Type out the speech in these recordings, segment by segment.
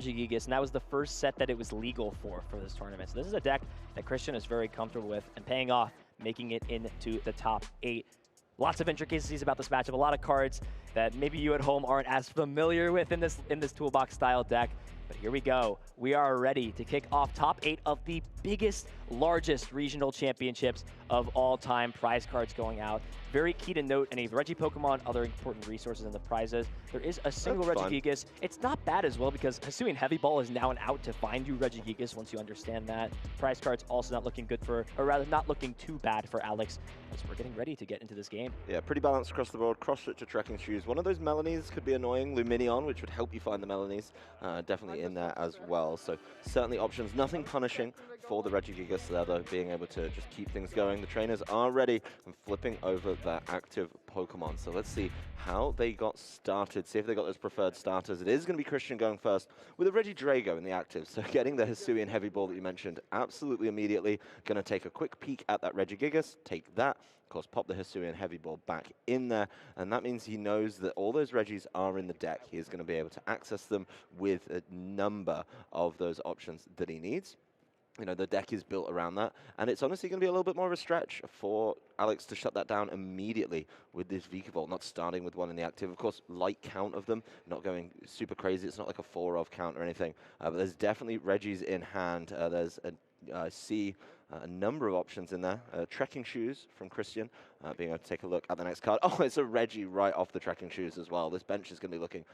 Regigigas, and that was the first set that it was legal for this tournament. So this is a deck that Christian is very comfortable with and paying off, making it into the top 8. Lots of intricacies about this matchup, a lot of cards that maybe you at home aren't as familiar with in this toolbox style deck. But here we go. We are ready to kick off top 8 of the biggest, largest regional championships of all time. Prize cards going out. Very key to note, any Regi Pokemon, other important resources in the prizes. There is a single Regigigas. It's not bad as well because Hisuian Heavy Ball is now an out to find you Regigigas once you understand that. Prize cards also not looking good for, or rather not looking too bad for Alex as we're getting ready to get into this game. Yeah, pretty balanced across the board. Cross-switch to Trekking Shoes. One of those Melanies could be annoying. Luminion, which would help you find the Melanies, definitely in there as well. So certainly options. Nothing punishing for the Regigigas there, though, being able to just keep things going. The trainers are ready and flipping over their active Pokemon. So let's see how they got started, see if they got those preferred starters. It is going to be Christian going first with a Regidrago in the active. So getting the Hisuian Heavy Ball that you mentioned absolutely immediately. Going to take a quick peek at that Regigigas, take that. Of course, pop the Hisuian Heavy Ball back in there, and that means he knows that all those Regis are in the deck. He is going to be able to access them with a number of those options that he needs. You know, the deck is built around that, and it's honestly going to be a little bit more of a stretch for Alex to shut that down immediately with this Vikavolt, not starting with one in the active. Of course, light count of them, not going super crazy. It's not like a 4-of count or anything, but there's definitely Regis in hand. There's I see a number of options in there. Trekking Shoes from Christian, being able to take a look at the next card. Oh, it's a Regi right off the Trekking Shoes as well. This bench is going to be looking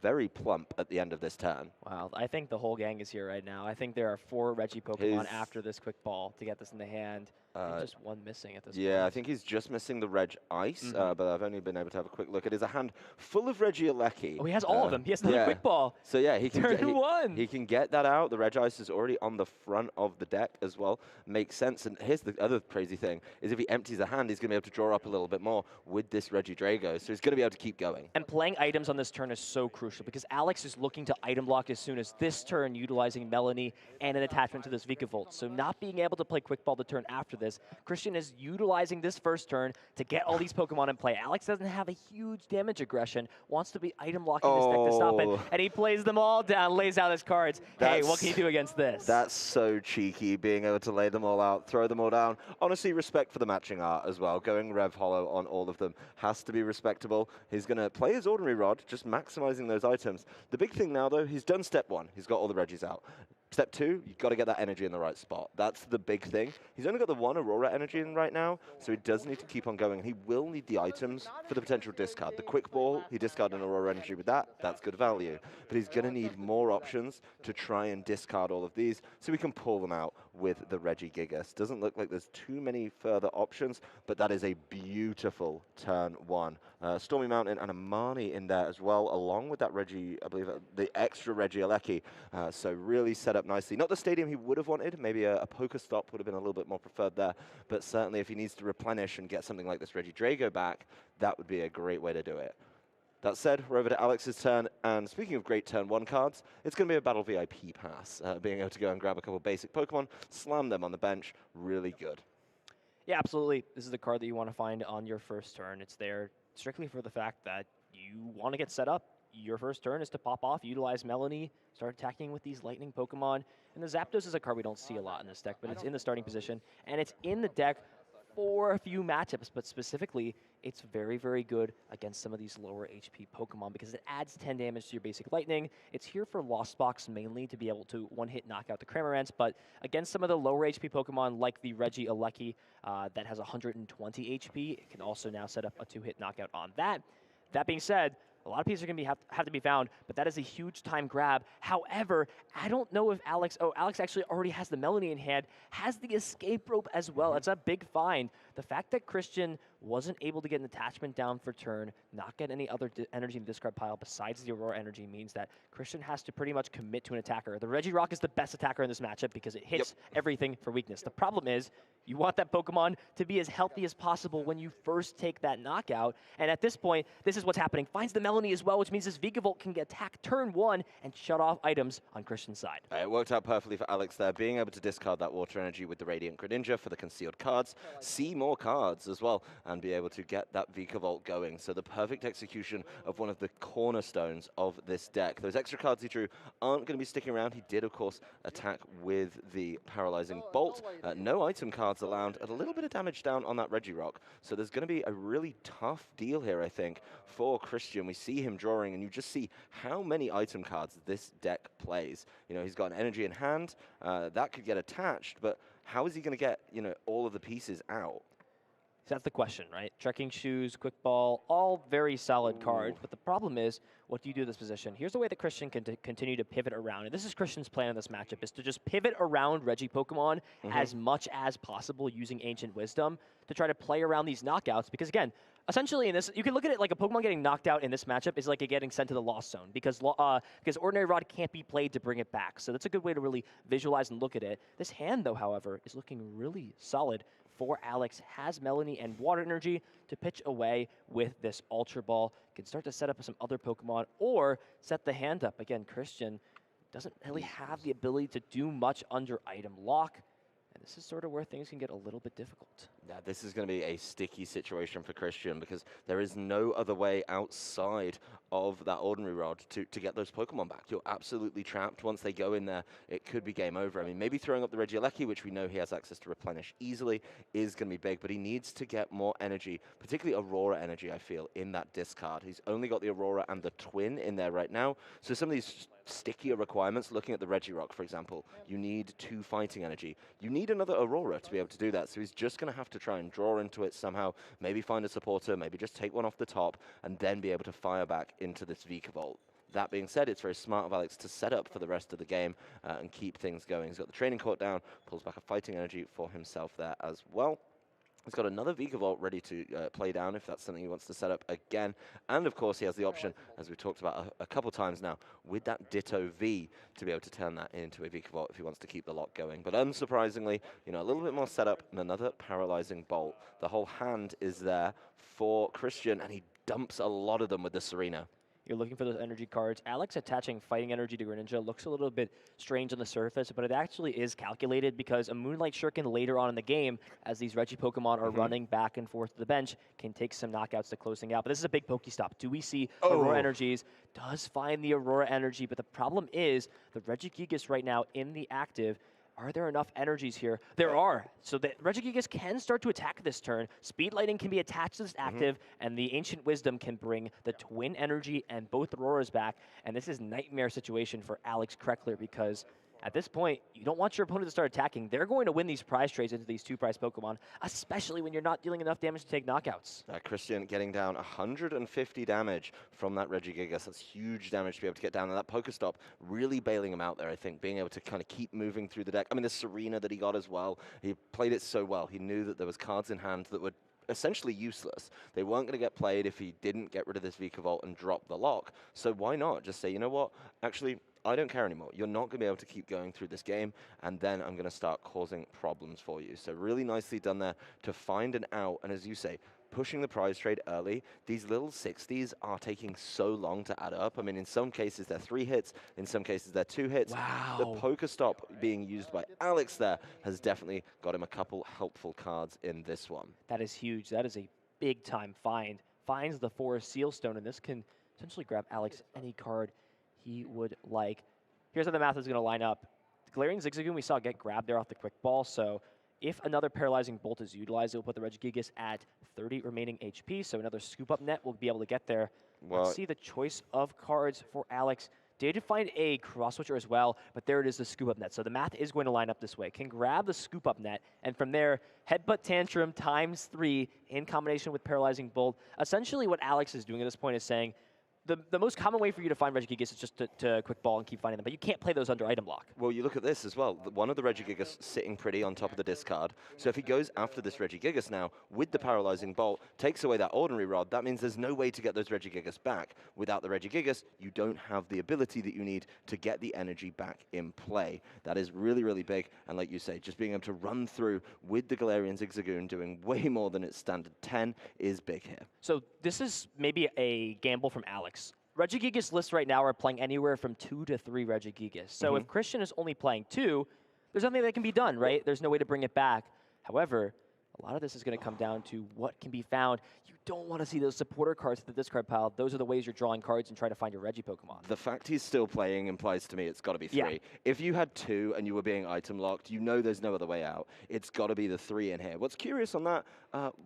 very plump at the end of this turn. Wow, I think the whole gang is here right now. I think there are 4 Regi Pokemon after this quick ball to get this in the hand. Just one missing at this point. Yeah, I think he's just missing the Reg Ice, but I've only been able to have a quick look. It is a hand full of Regieleki. Oh, he has all of them. He has another quick ball. So yeah, he can he can get that out. The Reg Ice is already on the front of the deck as well. Makes sense. And here's the other crazy thing, is if he empties the hand, he's going to be able to draw up a little bit more with this Regidrago. So he's going to be able to keep going. And playing items on this turn is so crucial because Alex is looking to item block as soon as this turn, utilizing Melanie and an attachment to this Vikavolt. So not being able to play quick ball the turn after this, Christian is utilizing this first turn to get all these Pokemon in play. Alex doesn't have a huge damage aggression, wants to be item blocking this deck to stop it, and he plays them all down, lays out his cards. Hey, what can you do against this? That's so cheeky, being able to lay them all out, throw them all down. Honestly, respect for the matching art as well. Going Rev Hollow on all of them has to be respectable. He's going to play his Ordinary Rod, just maximizing those items. The big thing now, though, he's done step 1. He's got all the Regis out. Step 2, you've got to get that energy in the right spot. That's the big thing. He's only got the 1 Aurora energy in right now, so he does need to keep on going. He will need the items for the potential discard. The quick ball, he discarded an Aurora energy with that. That's good value. But he's going to need more options to try and discard all of these so we can pull them out with the Regigigas. Doesn't look like there's too many further options, but that is a beautiful turn 1. Stormy Mountain and a Marnie in there as well, along with that Regi, I believe, the extra Regieleki. So really set up nicely. Not the stadium he would have wanted. Maybe a Pokestop would have been a little bit more preferred there. But certainly if he needs to replenish and get something like this Regidrago back, that would be a great way to do it. That said, we're over to Alex's turn, and speaking of great turn 1 cards, it's going to be a Battle VIP pass. Being able to go and grab a couple basic Pokemon, slam them on the bench, really good. Yeah, absolutely. This is the card that you want to find on your first turn. It's there strictly for the fact that you want to get set up. Your first turn is to pop off, utilize Melanie, start attacking with these lightning Pokemon. And the Zapdos is a card we don't see a lot in this deck, but it's in the starting position, and it's in the deck for a few matchups, but specifically, it's very, very good against some of these lower HP Pokemon because it adds 10 damage to your basic lightning. It's here for Lost Box mainly to be able to one-hit knock out the Cramorants, but against some of the lower HP Pokemon like the Regieleki that has 120 HP, it can also now set up a 2-hit knockout on that. That being said, a lot of pieces are going to have to be found, but that is a huge time grab. However, I don't know if Alex actually already has the Melanie in hand, has the escape rope as well. It's a big find. The fact that Christian wasn't able to get an attachment down for turn, not get any other energy in the discard pile besides the Aurora energy means that Christian has to pretty much commit to an attacker. The Regirock is the best attacker in this matchup because it hits everything for weakness. The problem is you want that Pokemon to be as healthy as possible when you first take that knockout. And at this point, this is what's happening. Finds the Melanie as well, which means this Vikavolt can attack turn 1 and shut off items on Christian's side. It worked out perfectly for Alex there, being able to discard that water energy with the Radiant Greninja for the concealed cards. See more more cards as well and be able to get that Vika Vault going. So the perfect execution of one of the cornerstones of this deck. Those extra cards he drew aren't going to be sticking around. He did, of course, attack with the Paralyzing Bolt. No item cards allowed, and a little bit of damage down on that Regirock. So there's going to be a really tough deal here, I think, for Christian. We see him drawing, and you just see how many item cards this deck plays. You know, he's got an energy in hand. That could get attached, but how is he going to get, you know, all of the pieces out? So that's the question, right? Trekking Shoes, Quick Ball, all very solid cards, but the problem is, what do you do in this position? Here's the way that Christian can continue to pivot around, and this is Christian's plan in this matchup, is to just pivot around Reggie Pokemon as much as possible using Ancient Wisdom to try to play around these knockouts, because again, essentially in this, you can look at it like a Pokemon getting knocked out in this matchup is like it getting sent to the Lost Zone, because Ordinary Rod can't be played to bring it back, so that's a good way to really visualize and look at it. This hand, though, however, is looking really solid for Alex, has Melanie and Water Energy to pitch away with this Ultra Ball. Can start to set up some other Pokemon or set the hand up. Again, Christian doesn't really have the ability to do much under item lock. And this is sort of where things can get a little bit difficult. Yeah, this is going to be a sticky situation for Christian because there is no other way outside of that Ordinary Rod to get those Pokemon back. You're absolutely trapped. Once they go in there, it could be game over. I mean, maybe throwing up the Regieleki, which we know he has access to replenish easily, is going to be big, but he needs to get more energy, particularly Aurora energy, I feel, in that discard. He's only got the Aurora and the Twin in there right now, so some of these stickier requirements, looking at the Regirock, for example, you need 2 fighting energy. You need another Aurora to be able to do that, so he's just going to have to try and draw into it somehow, maybe find a supporter, maybe just take one off the top, and then be able to fire back into this Vika Vault. That being said, it's very smart of Alex to set up for the rest of the game and keep things going. He's got the Training Court down, pulls back a fighting energy for himself there as well. He's got another Vika Vault ready to play down if that's something he wants to set up again. And of course, he has the option, as we've talked about a couple times now, with that Ditto V to be able to turn that into a Vika Vault if he wants to keep the lock going. But unsurprisingly, you know, a little bit more setup and another Paralyzing Bolt. The whole hand is there for Christian, and he dumps a lot of them with the Serena. You're looking for those energy cards. Alex attaching fighting energy to Greninja looks a little bit strange on the surface, but it actually is calculated because a Moonlight Shuriken later on in the game, as these Reggie Pokemon are running back and forth to the bench, can take some knockouts to closing out. But this is a big Pokestop. Do we see Aurora Energies? Does find the Aurora Energy, but the problem is the Regigigas right now in the active. Are there enough energies here? There are. So the Regigigas can start to attack this turn. Speed Lightning can be attached to this active, and the Ancient Wisdom can bring the Twin Energy and both Auroras back. And this is nightmare situation for Alex Krekeler because at this point, you don't want your opponent to start attacking. They're going to win these prize trades into these 2-prize Pokemon, especially when you're not dealing enough damage to take knockouts. Christian getting down 150 damage from that Regigigas. That's huge damage to be able to get down. And that Pokestop really bailing him out there, I think, being able to kind of keep moving through the deck. I mean, the Serena that he got as well, he played it so well. He knew that there was cards in hand that would essentially useless. They weren't going to get played if he didn't get rid of this Vika Vault and drop the lock. So why not just say, you know what, actually, I don't care anymore. You're not going to be able to keep going through this game, and then I'm going to start causing problems for you. So really nicely done there to find an out, and as you say, pushing the prize trade early. These little 60s are taking so long to add up. I mean, in some cases, they're 3 hits. In some cases, they're 2 hits. Wow. The Pokestop being used by Alex there has definitely got him a couple helpful cards in this one. That is huge. That is a big-time find. Finds the Forest Seal Stone, and this can essentially grab Alex any card he would like. Here's how the math is going to line up. The Galarian Zigzagoon we saw get grabbed there off the Quick Ball, so if another Paralyzing Bolt is utilized, it will put the Regigigas at 30 remaining HP, so another Scoop Up Net will be able to get there. Well, let's see the choice of cards for Alex. Did find a Cross Switcher as well, but there it is, the Scoop Up Net. So the math is going to line up this way. Can grab the Scoop Up Net, and from there, Headbutt Tantrum ×3 in combination with Paralyzing Bolt. Essentially what Alex is doing at this point is saying, the most common way for you to find Regigigas is just to Quick Ball and keep finding them, but you can't play those under item lock. Well, you look at this as well. One of the Regigigas sitting pretty on top of the discard. So if he goes after this Regigigas now with the Paralyzing Bolt, takes away that Ordinary Rod, that means there's no way to get those Regigigas back. Without the Regigigas, you don't have the ability that you need to get the energy back in play. That is really, really big. And like you say, just being able to run through with the Galarian Zigzagoon doing way more than its standard 10 is big here. So this is maybe a gamble from Alex. Regigigas lists right now are playing anywhere from 2 to 3 Regigigas. So if Christian is only playing 2, there's nothing that can be done, right? There's no way to bring it back. However, A lot of this is going to come down to what can be found. You don't want to see those supporter cards at the discard pile. Those are the ways you're drawing cards and trying to find your Reggie Pokemon. The fact he's still playing implies to me it's got to be 3. Yeah. If you had 2 and you were being item locked, you know there's no other way out. It's got to be the 3 in here. What's curious on that,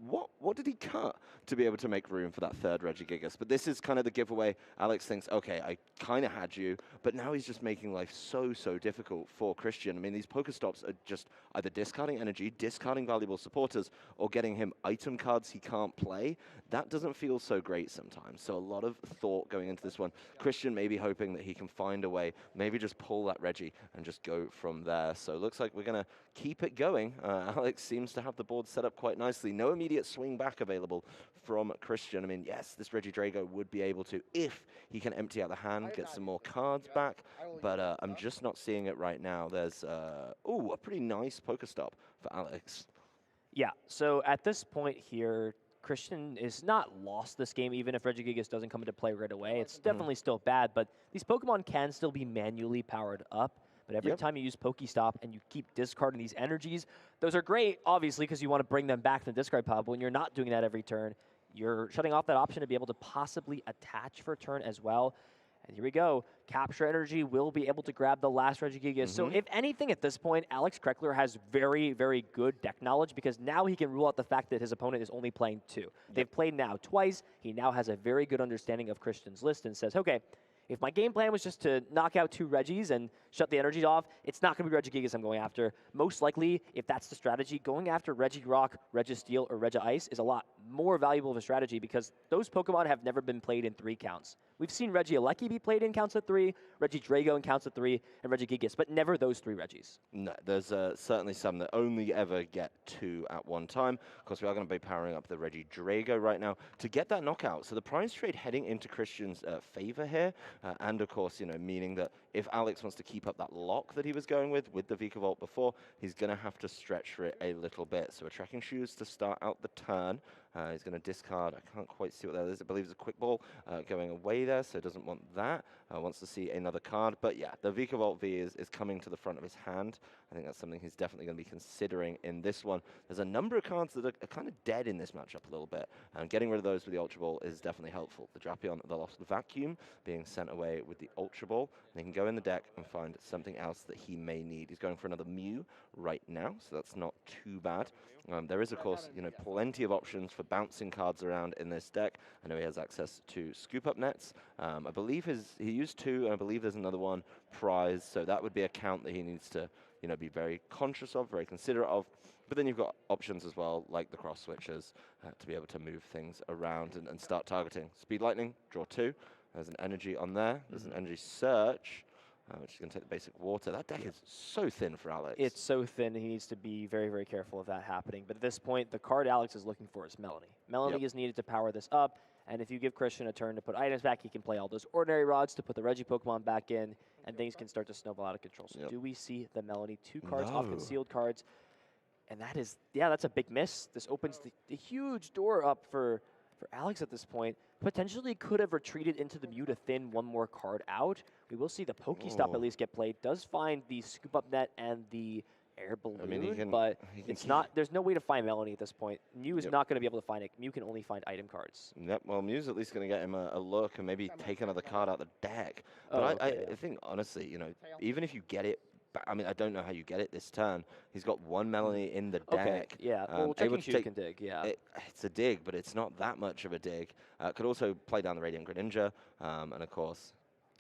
what did he cut to be able to make room for that 3rd Regigigas? But this is kind of the giveaway. Alex thinks, okay, I kind of had you, but now he's just making life so difficult for Christian. I mean, these Pokestops are just either discarding energy, discarding valuable supporters, or getting him item cards he can't play. That doesn't feel so great sometimes. So a lot of thought going into this one. Christian maybe hoping that he can find a way, maybe just pull that Reggie and just go from there. So it looks like we're going to keep it going. Alex seems to have the board set up quite nicely. No immediate swing back available from Christian. I mean, yes, this Reggie Drago would be able to, if he can empty out the hand, get some more cards back, but I'm just not seeing it right now. There's, a pretty nice Pokestop for Alex. Yeah, so at this point here, Christian is not lost this game, even if Regigigas doesn't come into play right away. It's definitely still bad, but these Pokemon can still be manually powered up. But every time you use Pokestop and you keep discarding these energies, those are great, obviously, because you want to bring them back to the discard pile. But when you're not doing that every turn, you're shutting off that option to be able to possibly attach for a turn as well. And here we go. Capture Energy will be able to grab the last Regigigas. So if anything at this point, Alex Krekeler has very, very good deck knowledge because now he can rule out the fact that his opponent is only playing 2. They've played now twice. He now has a very good understanding of Christian's list and says, okay, if my game plan was just to knock out 2 Reggies and shut the energies off, it's not going to be Regigigas I'm going after. Most likely, if that's the strategy, going after Regirock, Registeel, or Regice is a lot more valuable of a strategy because those Pokemon have never been played in 3 counts. We've seen Regieleki be played in counts of 3, Regidrago in counts of 3, and Regigigas, but never those 3 Reggies. No, there's certainly some that only ever get 2 at one time. Of course, we are going to be powering up the Regidrago right now to get that knockout. So the prize trade heading into Christian's favor here, and of course, you know, meaning that if Alex wants to keep up that lock that he was going with the Vikavolt before, he's going to have to stretch for it a little bit. So we're tracking shoes to start out the turn. He's going to discard, I can't quite see what that is, I believe it's a quick ball going away there, so doesn't want that. Wants to see another card, but yeah, the Vikavolt V is coming to the front of his hand. I think that's something he's definitely going to be considering in this one. There's a number of cards that are kind of dead in this matchup a little bit, and getting rid of those with the Ultra Ball is definitely helpful. The Drapion, the Lost Vacuum, being sent away with the Ultra Ball, and he can go in the deck and find something else that he may need. He's going for another Mew right now, so that's not too bad. There is, of course, you know, plenty of options for bouncing cards around in this deck. I know he has access to Scoop Up Nets. I believe he used 2, and I believe there's another one, Prize, so that would be a count that he needs to, you know, be very conscious of, very considerate of. But then you've got options as well, like the cross switches, to be able to move things around and start targeting. Speed Lightning, draw 2. There's an energy on there. There's an energy search, which is going to take the basic water. That deck is so thin for Alex. It's so thin, he needs to be very, very careful of that happening. But at this point, the card Alex is looking for is Melanie. Melanie is needed to power this up, and if you give Christian a turn to put items back, he can play all those ordinary rods to put the Reggie Pokemon back in, and things can start to snowball out of control. So do we see the Melanie? 2 cards off concealed cards, and that is, that's a big miss. This opens the huge door up for Alex at this point. Potentially could have retreated into the Mew to thin one more card out. We will see the Pokestop at least get played. Does find the Scoop Up Net and the Air Balloon, but it's not. There's no way to find Melanie at this point. Mew is not going to be able to find it. Mew can only find item cards. Yep, well, Mew's at least going to get him a look and maybe take another card out the deck. But I think, honestly, you know, even if you get it, I mean, I don't know how you get it this turn. He's got 1 Melanie in the deck. Well, Checking Shoes can dig, It's a dig, but it's not that much of a dig. Could also play down the Radiant Greninja, and of course,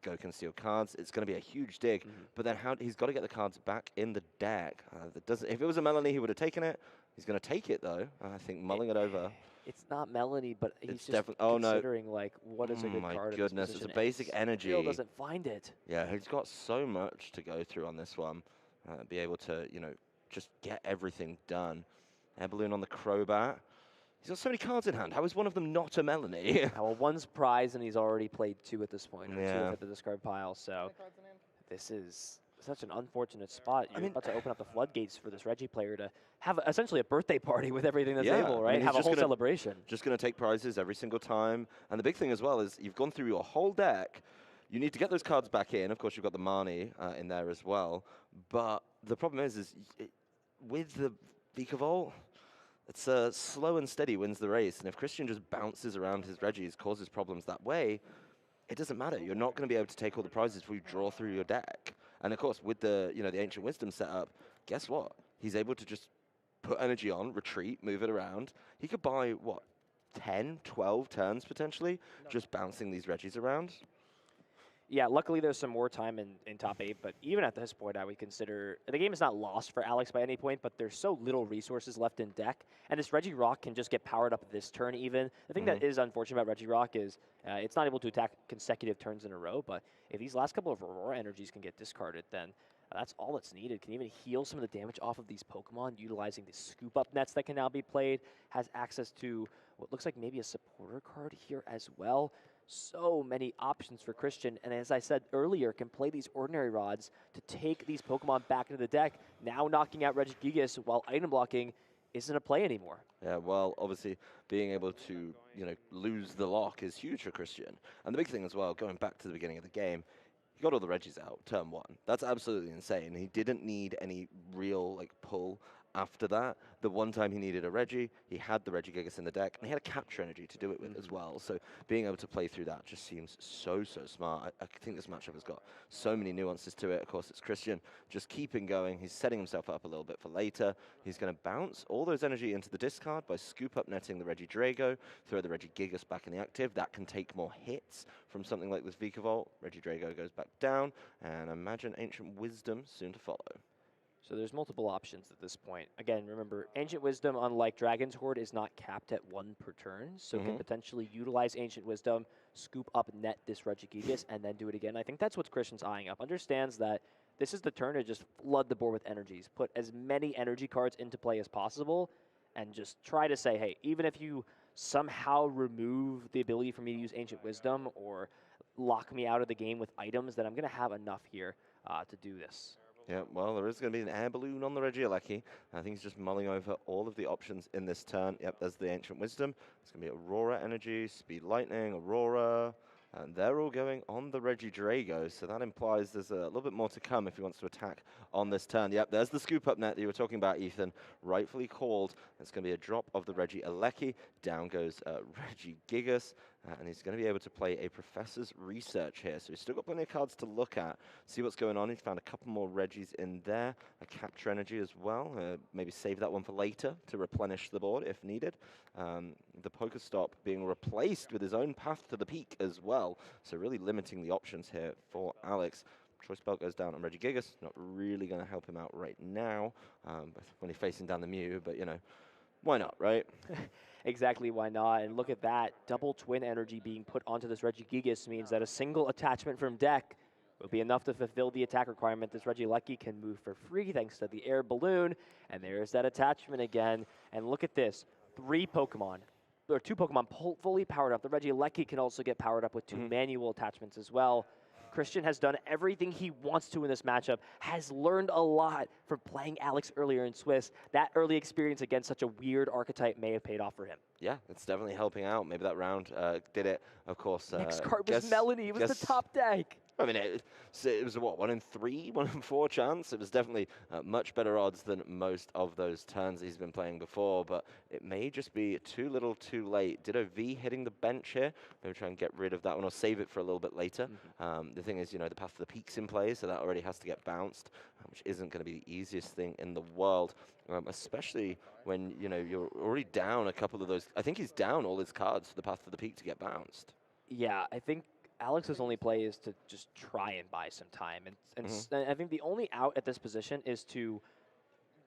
go conceal cards. It's going to be a huge dig, but then he's got to get the cards back in the deck. If it was a Melanie, he would have taken it. He's going to take it, though. I think mulling it over. It's not Melanie, but he's just considering, like, what is a good card. My goodness, it's a basic energy. Still doesn't find it. Yeah, he's got so much to go through on this one. Be able to, you know, just get everything done. Air Balloon on the Crobat. He's got so many cards in hand. How is one of them not a Melanie? Well, one's prize, and he's already played 2 at this point. Or 2 at the discard pile, so this is such an unfortunate spot. You're about to open up the floodgates for this Reggie player to have essentially a birthday party with everything that's able, right? Have a whole celebration. Just going to take prizes every single time. And the big thing as well is you've gone through your whole deck. You need to get those cards back in. Of course, you've got the Marnie in there as well. But the problem is with the Vikavolt, it's slow and steady wins the race. And if Christian just bounces around his Reggies, causes problems that way, it doesn't matter. You're not going to be able to take all the prizes before you draw through your deck. And of course, with the the Ancient Wisdom setup, guess what? He's able to just put energy on, retreat, move it around. He could buy, what, 10, 12 turns potentially, just bouncing these Reggies around. Yeah, luckily there's some more time in top 8, but even at this point, I would consider the game is not lost for Alex by any point, but there's so little resources left in deck, and this Regirock can just get powered up this turn even. The thing that is unfortunate about Regirock is it's not able to attack consecutive turns in a row, but if these last couple of Aurora energies can get discarded, then that's all that's needed. Can even heal some of the damage off of these Pokemon, utilizing the scoop up nets that can now be played, has access to what looks like maybe a supporter card here as well. So many options for Christian, and as I said earlier, can play these ordinary rods to take these Pokemon back into the deck, now knocking out Regigigas while item blocking isn't a play anymore. Yeah, well, obviously, being able to, lose the lock is huge for Christian. And the big thing as well, going back to the beginning of the game, he got all the Reggies out, turn 1. That's absolutely insane. He didn't need any real, pull after that. The one time he needed a Reggie, he had the Regigigas in the deck, and he had a capture energy to do it with as well. So being able to play through that just seems so smart. I think this matchup has got so many nuances to it. Of course, it's Christian just keeping going. He's setting himself up a little bit for later. He's going to bounce all those energy into the discard by scoop up netting the Regidrago, throw the Regigigas back in the active. That can take more hits from something like this Vikavolt. Regidrago goes back down, and imagine Ancient Wisdom soon to follow. So there's multiple options at this point. Again, remember, Ancient Wisdom, unlike Dragon's Horde, is not capped at 1 per turn, so can potentially utilize Ancient Wisdom, scoop up net this Regigigas, and then do it again. I think that's what Christian's eyeing up. Understands that this is the turn to just flood the board with energies, put as many energy cards into play as possible, and just try to say, hey, even if you somehow remove the ability for me to use Ancient Wisdom or lock me out of the game with items, then I'm going to have enough here to do this. Yeah, well, there is going to be an air balloon on the Regieleki. I think he's just mulling over all of the options in this turn. Yep, there's the Ancient Wisdom. It's going to be Aurora Energy, Speed Lightning, Aurora, and they're all going on the Regidrago, so that implies there's a little bit more to come if he wants to attack on this turn. Yep, there's the scoop up net that you were talking about, Ethan, rightfully called. It's going to be a drop of the Regieleki. Down goes Regigigas, and he's going to be able to play a Professor's Research here. So he's still got plenty of cards to look at, see what's going on. He's found a couple more Reggies in there, a Capture Energy as well. Maybe save that one for later to replenish the board if needed. The Pokestop being replaced with his own path to the peak as well. So really limiting the options here for Alex. Choice Belt goes down on Regigigas. Not really going to help him out right now when he's facing down the Mew, but why not, right? Exactly, why not? And look at that. Double twin energy being put onto this Regigigas means that a single attachment from deck will be enough to fulfill the attack requirement. This Regieleki can move for free thanks to the air balloon. And there's that attachment again. And look at this. 2 Pokemon fully powered up. The Regieleki can also get powered up with 2 manual attachments as well. Christian has done everything he wants to in this matchup, has learned a lot from playing Alex earlier in Swiss. That early experience against such a weird archetype may have paid off for him. Yeah, it's definitely helping out. Maybe that round did it. Of course, next card was Melanie. It was the top deck. I mean, it was what, 1 in 3, 1 in 4 chance? It was definitely much better odds than most of those turns he's been playing before, but it may just be too little too late. Ditto V hitting the bench here. Maybe try and get rid of that one or save it for a little bit later. The thing is, the path to the peak's in play, so that already has to get bounced, which isn't going to be the easiest thing in the world, especially when, you're already down a couple of those. I think he's down all his cards for the path to the peak to get bounced. Yeah, I think Alex's only play is to just try and buy some time. And I think the only out at this position is to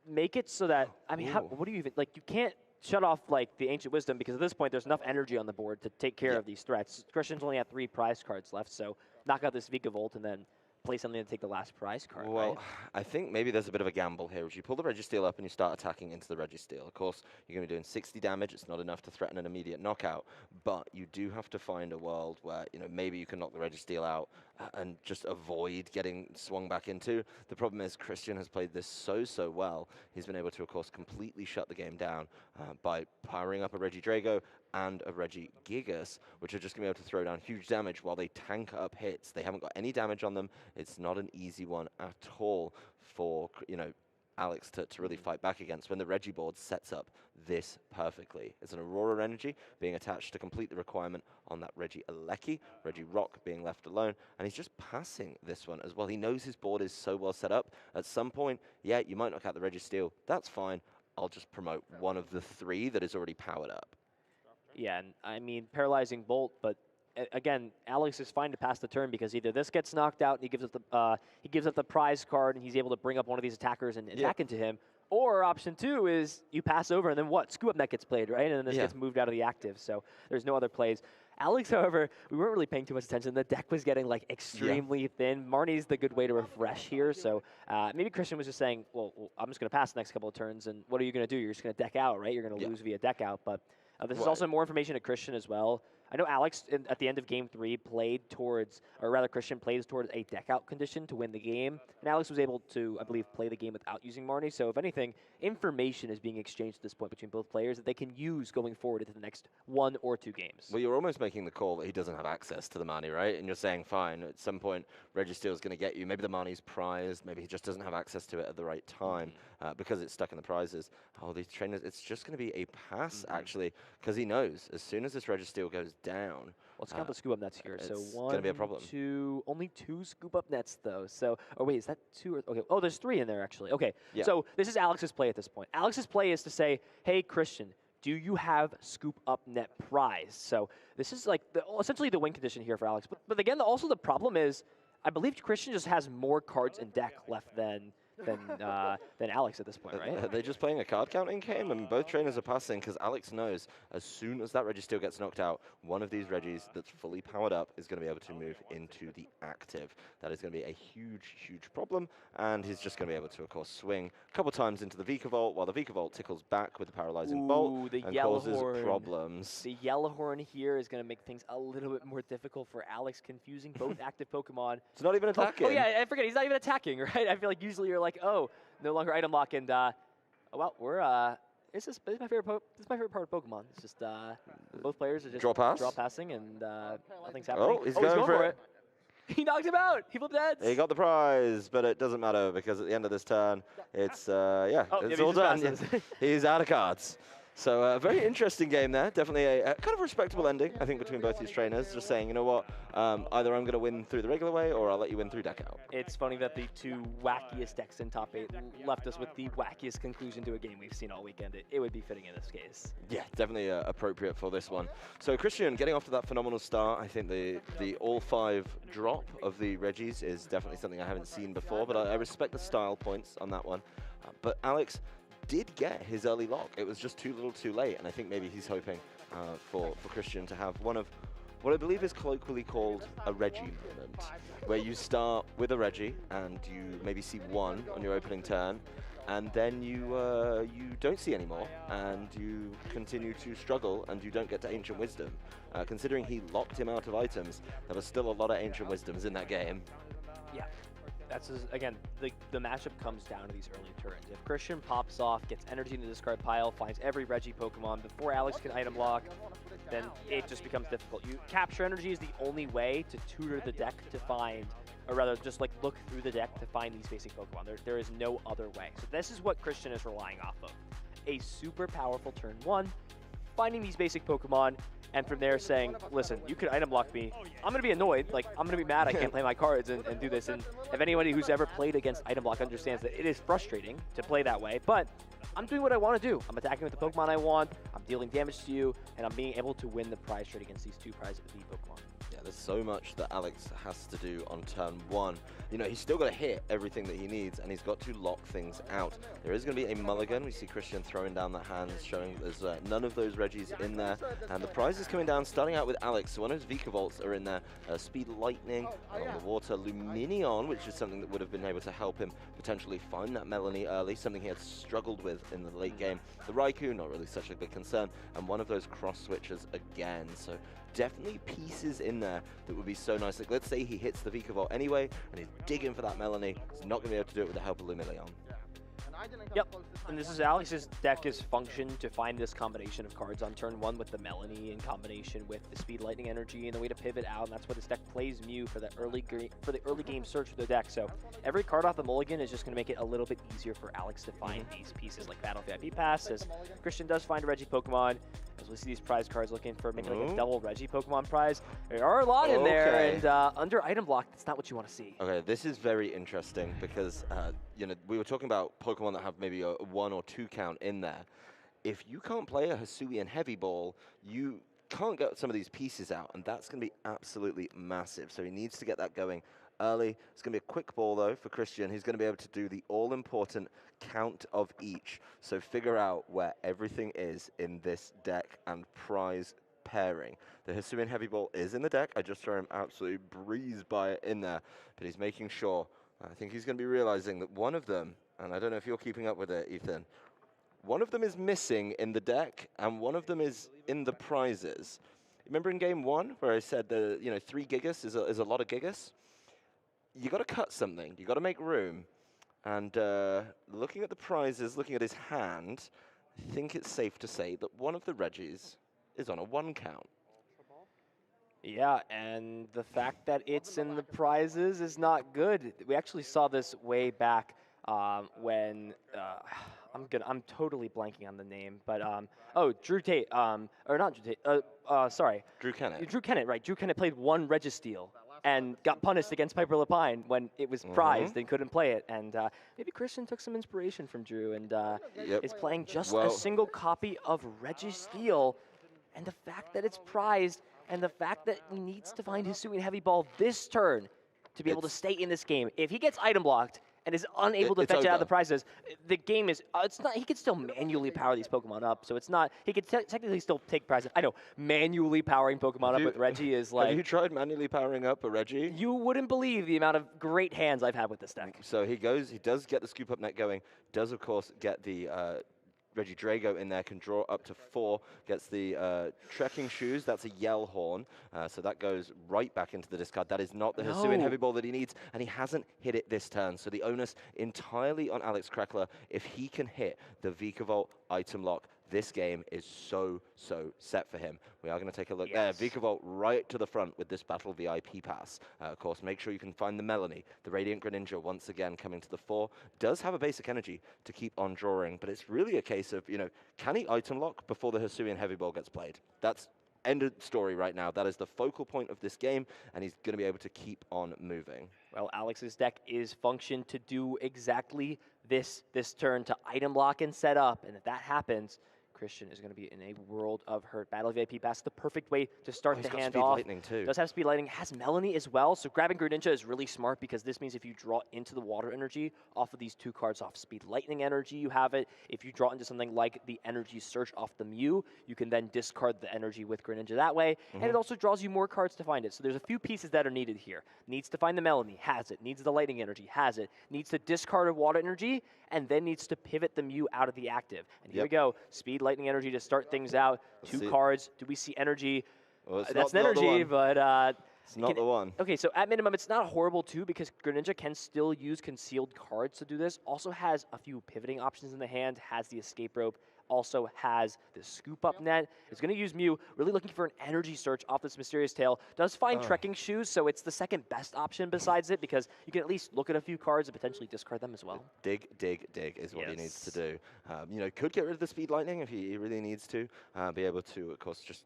make it so that, I mean, what do you even, you can't shut off, the Ancient Wisdom because at this point there's enough energy on the board to take care of these threats. Christian's only had 3 prize cards left, so knock out this Vikavolt and then play something to take the last prize card, well, right? I think maybe there's a bit of a gamble here. If you pull the Registeel up and you start attacking into the Registeel, of course, you're going to be doing 60 damage. It's not enough to threaten an immediate knockout, but you do have to find a world where, maybe you can knock the Registeel out and just avoid getting swung back into. The problem is Christian has played this so well. He's been able to, of course, completely shut the game down by powering up a Regidrago and a Regigigas, which are just going to be able to throw down huge damage while they tank up hits. They haven't got any damage on them. It's not an easy one at all for, Alex to really fight back against when the Reggie board sets up this perfectly. It's an Aurora Energy being attached to complete the requirement on that Reggie Alecki, Reggie Rock being left alone, and he's just passing this one as well. He knows his board is so well set up. At some point, yeah, you might knock out the Reggie Steel. That's fine. I'll just promote one of the 3 that is already powered up. Yeah, and I mean, paralyzing bolt, but again, Alex is fine to pass the turn because either this gets knocked out and he gives up the prize card and he's able to bring up one of these attackers and attack into him, or option 2 is you pass over and then what? Scoop Up Net gets played, right? And then this gets moved out of the active, so there's no other plays. Alex, however, we weren't really paying too much attention. The deck was getting like extremely thin. Marnie's the good way to refresh here, so maybe Christian was just saying, well, I'm just going to pass the next couple of turns, and what are you going to do? You're just going to deck out, right? You're going to lose via deck out, but this is also more information to Christian as well. I know Alex, at the end of Game 3, played towards, or rather Christian plays towards a deck-out condition to win the game. And Alex was able to, I believe, play the game without using Marnie. So if anything, information is being exchanged at this point between both players that they can use going forward into the next 1 or 2 games. Well, you're almost making the call that he doesn't have access to the Marnie, right? And you're saying, fine, at some point, Reggie Steele's going to get you. Maybe the Marnie's prized. Maybe he just doesn't have access to it at the right time because it's stuck in the prizes. Oh, these trainers, it's just going to be a pass, actually, because he knows as soon as this Reggie Steele goes down, let's count the scoop up nets here. So one, gonna be a problem. 2, only 2 scoop up nets though. So, oh wait, is that 2 or okay? Oh, there's 3 in there actually. Okay, so this is Alex's play at this point. Alex's play is to say, hey Christian, do you have scoop up net prize? So this is like essentially the win condition here for Alex. But again, also the problem is, I believe Christian just has more cards in deck left than Alex at this point, right? Are they just playing a card counting game? I mean, both trainers are passing because Alex knows as soon as that Reggie Steel gets knocked out, one of these Reggies that's fully powered up is going to be able to move into the active. That is going to be a huge, huge problem, and he's just going to be able to, of course, swing a couple times into the Vika Volt, while the Vika Volt tickles back with the paralyzing bolt and causes problems. The yellow horn here is going to make things a little bit more difficult for Alex, confusing both active Pokemon. It's not even attacking. Oh yeah, I forget, he's not even attacking, right? I feel like usually you're like, oh, no longer item lock, and well, we're this is my favorite part of Pokemon. It's just both players are just draw passing, and nothing's happening. Oh, he's going for it. He knocked him out. He flipped heads. He got the prize, but it doesn't matter because at the end of this turn, it's it's all done. He's out of cards. So a very interesting game there. Definitely a kind of respectable ending, I think, between both these trainers. Just saying, you know what, either I'm going to win through the regular way or I'll let you win through deck out. It's funny that the 2 wackiest decks in top 8 left us with the wackiest conclusion to a game we've seen all weekend. It would be fitting in this case. Yeah, definitely appropriate for this one. So Christian, getting off to that phenomenal start, I think the all 5 drop of the Reggies is definitely something I haven't seen before, but I respect the style points on that one. But Alex did get his early lock. It was just too little too late, and I think maybe he's hoping for Christian to have one of what I believe is colloquially called a Reggie moment, where you start with a Reggie and you maybe see 1 on your opening turn, and then you don't see any more, and you continue to struggle, and you don't get to Ancient Wisdom. Considering he locked him out of items, there was still a lot of Ancient Wisdoms in that game. Yeah. That's again, the matchup comes down to these early turns. If Christian pops off, gets energy in the discard pile, finds every Reggie Pokemon before Alex can item lock, then it just becomes difficult. You capture energy is the only way to tutor the deck to find, or rather just like look through the deck to find these basic Pokemon. There is no other way. So this is what Christian is relying off of. A super powerful turn 1, finding these basic Pokemon, and from there saying, listen, you could item block me. I'm going to be annoyed. Like, I'm going to be mad I can't play my cards and do this. And if anybody who's ever played against item block understands that it is frustrating to play that way, but I'm doing what I want to do. I'm attacking with the Pokemon I want, I'm dealing damage to you, and I'm being able to win the prize trade against these 2 prize elite Pokemon. Yeah, there's so much that Alex has to do on turn 1. You know, he's still got to hit everything that he needs, and he's got to lock things out. There is going to be a mulligan. We see Christian throwing down that hand, showing there's none of those Reggies in there. And the prize is coming down, starting out with Alex. So one of his Vika Volts are in there. Speed Lightning along the water. Luminion, which is something that would have been able to help him potentially find that Melanie early, something he had struggled with in the late game. The Raikou, not really such a big concern. And one of those cross switches again. So definitely pieces in there that would be so nice. Like, let's say he hits the Vika Volt anyway, and he's digging for that Melanie. He's not going to be able to do it with the help of Luminion. Yep, and this is Alex's deck is functioned to find this combination of cards on turn 1 with the Melanie in combination with the Speed Lightning Energy and the way to pivot out, and that's why this deck plays Mew for the early game search for the deck. So every card off the mulligan is just going to make it a little bit easier for Alex to find these pieces like Battle VIP Pass, as Christian does find a Reggie Pokemon. As we see these prize cards looking for maybe like a double Reggie Pokemon prize. There are a lot in there, and under item block, that's not what you want to see. Okay, this is very interesting because, you know, we were talking about Pokemon that have maybe a 1 or 2 count in there. If you can't play a Hisuian Heavy Ball, you can't get some of these pieces out, and that's going to be absolutely massive. So he needs to get that going early. It's going to be a quick ball, though, for Christian. He's going to be able to do the all-important count of each. So figure out where everything is in this deck and prize pairing. The Hisuian Heavy Ball is in the deck. I just saw him absolutely breeze by it in there, but he's making sure. I think he's going to be realizing that one of them, and I don't know if you're keeping up with it, Ethan, one of them is missing in the deck, and one of them is in the prizes. Remember in game 1 where I said that, you know, 3 Gigas is a lot of Gigas? You got to cut something. You got to make room. And looking at the prizes, looking at his hand, I think it's safe to say that one of the Reggies is on a 1 count. Yeah, and the fact that it's in the prizes is not good. We actually saw this way back when I'm totally blanking on the name, but Drew Tate, or not Drew Tate, sorry, Drew Kennett. Drew Kennett, right? Drew Kennett played 1 Registeel and got punished against Piper Lapine when it was prized and couldn't play it. And maybe Christian took some inspiration from Drew and is playing just a single copy of Registeel. And the fact that it's prized, and the fact that he needs to find Hisuian Heavy Ball this turn to be able to stay in this game. If he gets item blocked and is unable to fetch it out of the prizes, the game is, it's not, he can still manually power these Pokemon up, so it's not, he could technically still take prizes. I know, manually powering Pokemon up with Reggie is like... Have you tried manually powering up a Reggie? You wouldn't believe the amount of great hands I've had with this deck. So he does get the Scoop Up Net going, does of course get the Reggie Drago in there, can draw up to 4, gets the Trekking Shoes, that's a Yell Horn, so that goes right back into the discard. That is not the Hisuian Heavy Ball that he needs, and he hasn't hit it this turn, so the onus entirely on Alex Krekeler. If he can hit the Vikavolt item lock, this game is so set for him. We are going to take a look there. Vikavolt right to the front with this Battle VIP Pass. Of course, make sure you can find the Melanie. The Radiant Greninja, once again, coming to the fore. Does have a basic energy to keep on drawing, but it's really a case of, you know, can he item lock before the Hisuian Heavy Ball gets played? That's end of story right now. That is the focal point of this game, and he's going to be able to keep on moving. Well, Alex's deck is functioned to do exactly this turn, to item lock and set up, and if that happens, Christian is going to be in a world of hurt. Battle VIP Pass, the perfect way to start the hand off. Speed Lightning too. Does have Speed Lightning, has Melanie as well, so grabbing Greninja is really smart because this means if you draw into the Water Energy off of these 2 cards off Speed Lightning Energy, you have it. If you draw into something like the Energy Search off the Mew, you can then discard the Energy with Greninja that way, and it also draws you more cards to find it. So there's a few pieces that are needed here. Needs to find the Melanie, has it. Needs the Lightning Energy, has it. Needs to discard a Water Energy, and then needs to pivot the Mew out of the active. And here we go, Speed Lightning Energy to start things out. 2 cards. Do we see energy? Well, that's an energy, but... it's not the one. Okay, so at minimum, it's not horrible, too, because Greninja can still use concealed cards to do this. Also has a few pivoting options in the hand, has the escape rope, also has the Scoop Up Net. It's going to use Mew, really looking for an energy search off this Mysterious Tail. Does find Trekking Shoes, so it's the second best option besides it, because you can at least look at a few cards and potentially discard them as well. Dig is what he needs to do. You know, could get rid of the Speed Lightning if he really needs to. Be able to, of course, just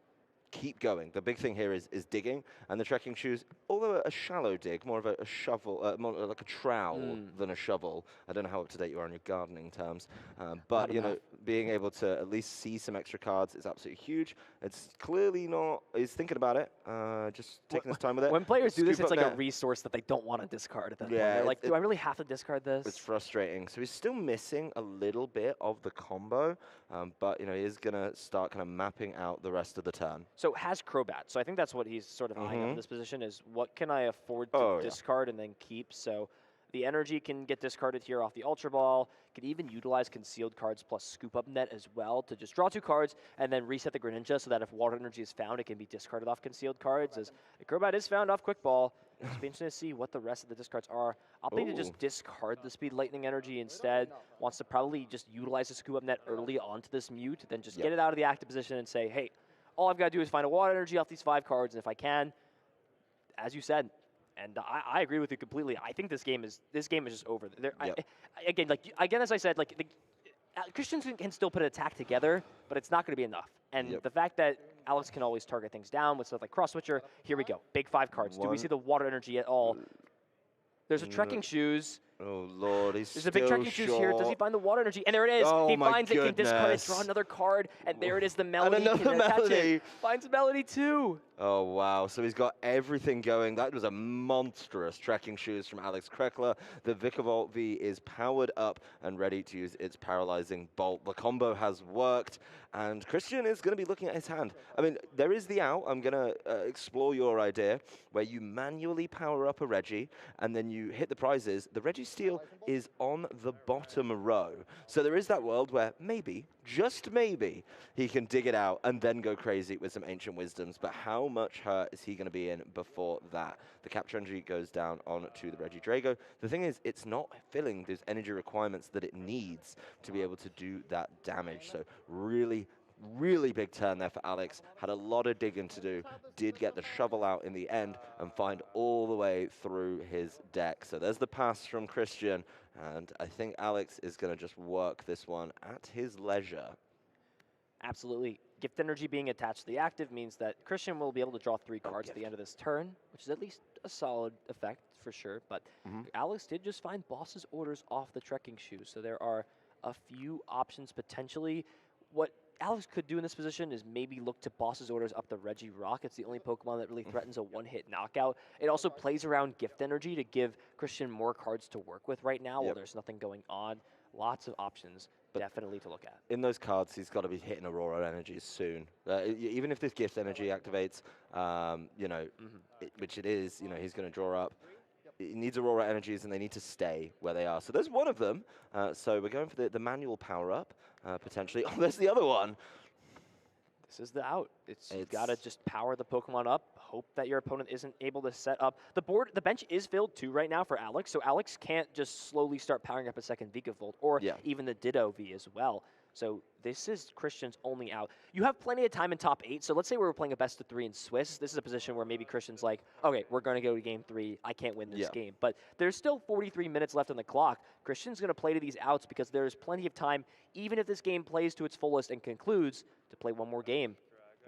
keep going. The big thing here is digging, and the Trekking Shoes, although a shallow dig, more of a shovel, more like a trowel than a shovel. I don't know how up to date you are on your gardening terms, but you know, being able to at least see some extra cards is absolutely huge. It's clearly not. He's thinking about it, just taking his time with it. When players do this, it's like a resource that they don't want to discard at that point. They're like, do I really have to discard this? It's frustrating. So he's still missing a little bit of the combo, but you know, he is gonna start kind of mapping out the rest of the turn. So has Crobat. So I think that's what he's sort of eyeing up in this position is what can I afford to discard and then keep. So the energy can get discarded here off the Ultra Ball. Could even utilize concealed cards plus Scoop Up Net as well to just draw 2 cards and then reset the Greninja so that if Water Energy is found, it can be discarded off concealed cards. As the Crobat is found off Quick Ball, It's be interesting to see what the rest of the discards are. Opting to just Ooh. discard the Speed Lightning energy instead. Wants to probably just utilize the Scoop Up Net early onto this Mute, then just get it out of the active position and say, hey, all I've got to do is find a water energy off these 5 cards, and if I can, as you said, and I agree with you completely. I think this game is just over. Again, as I said, Christians can still put an attack together, but it's not going to be enough. And the fact that Alex can always target things down with stuff like Cross Switcher, here we go. Big 5 cards. Do we see the water energy at all? There's a Trekking Shoes. Oh, Lord, There's a big Trekking Shoes here. Does he find the water energy? And there it is. Oh, he my finds it, can discard it, draw another card, and there it is, the Melody. And another Melody. Finds Melody too. Oh, wow. So he's got everything going. That was a monstrous Trekking Shoes from Alex Krekeler. The Vikavolt V is powered up and ready to use its Paralyzing Bolt. The combo has worked, and Christian is going to be looking at his hand. I mean, there is the out. I'm going to explore your idea, where you manually power up a Reggie, and then you hit the prizes. The Reggie Steel is on the bottom row. So there is that world where maybe, just maybe, he can dig it out and then go crazy with some Ancient Wisdoms. But how much hurt is he going to be in before that? The capture energy goes down onto the Reggie Drago. The thing is, it's not filling those energy requirements that it needs to be able to do that damage. So really big turn there for Alex. Had a lot of digging to do. Did get the shovel out in the end and find all the way through his deck. So there's the pass from Christian. And I think Alex is going to just work this one at his leisure. Absolutely. Gift energy being attached to the active means that Christian will be able to draw 3 cards at the end of this turn, which is at least a solid effect for sure. But Alex did just find Boss's Orders off the Trekking Shoes. So there are a few options potentially. What Alex could do in this position is maybe look to Boss's Orders up the Reggie Rock. It's the only Pokemon that really threatens a one-hit knockout. It also plays around gift energy to give Christian more cards to work with right now while there's nothing going on. Lots of options, definitely to look at. In those cards, he's got to be hitting Aurora energies soon. Even if this gift energy activates, which it is, he's going to draw up. It needs Aurora energies, and they need to stay where they are. So there's one of them. So we're going for the manual power-up, potentially. Oh, there's the other one. This is the out. You've got to just power the Pokemon up, hope that your opponent isn't able to set up. The bench is filled too right now for Alex, so Alex can't just slowly start powering up a second Vikavolt, or even the Ditto V as well. So this is Christian's only out. You have plenty of time in top 8, so let's say we were playing a best of 3 in Swiss. This is a position where maybe Christian's like, okay, we're going to go to game 3. I can't win this game. But there's still 43 minutes left on the clock. Christian's going to play to these outs because there's plenty of time, even if this game plays to its fullest and concludes, to play one more game.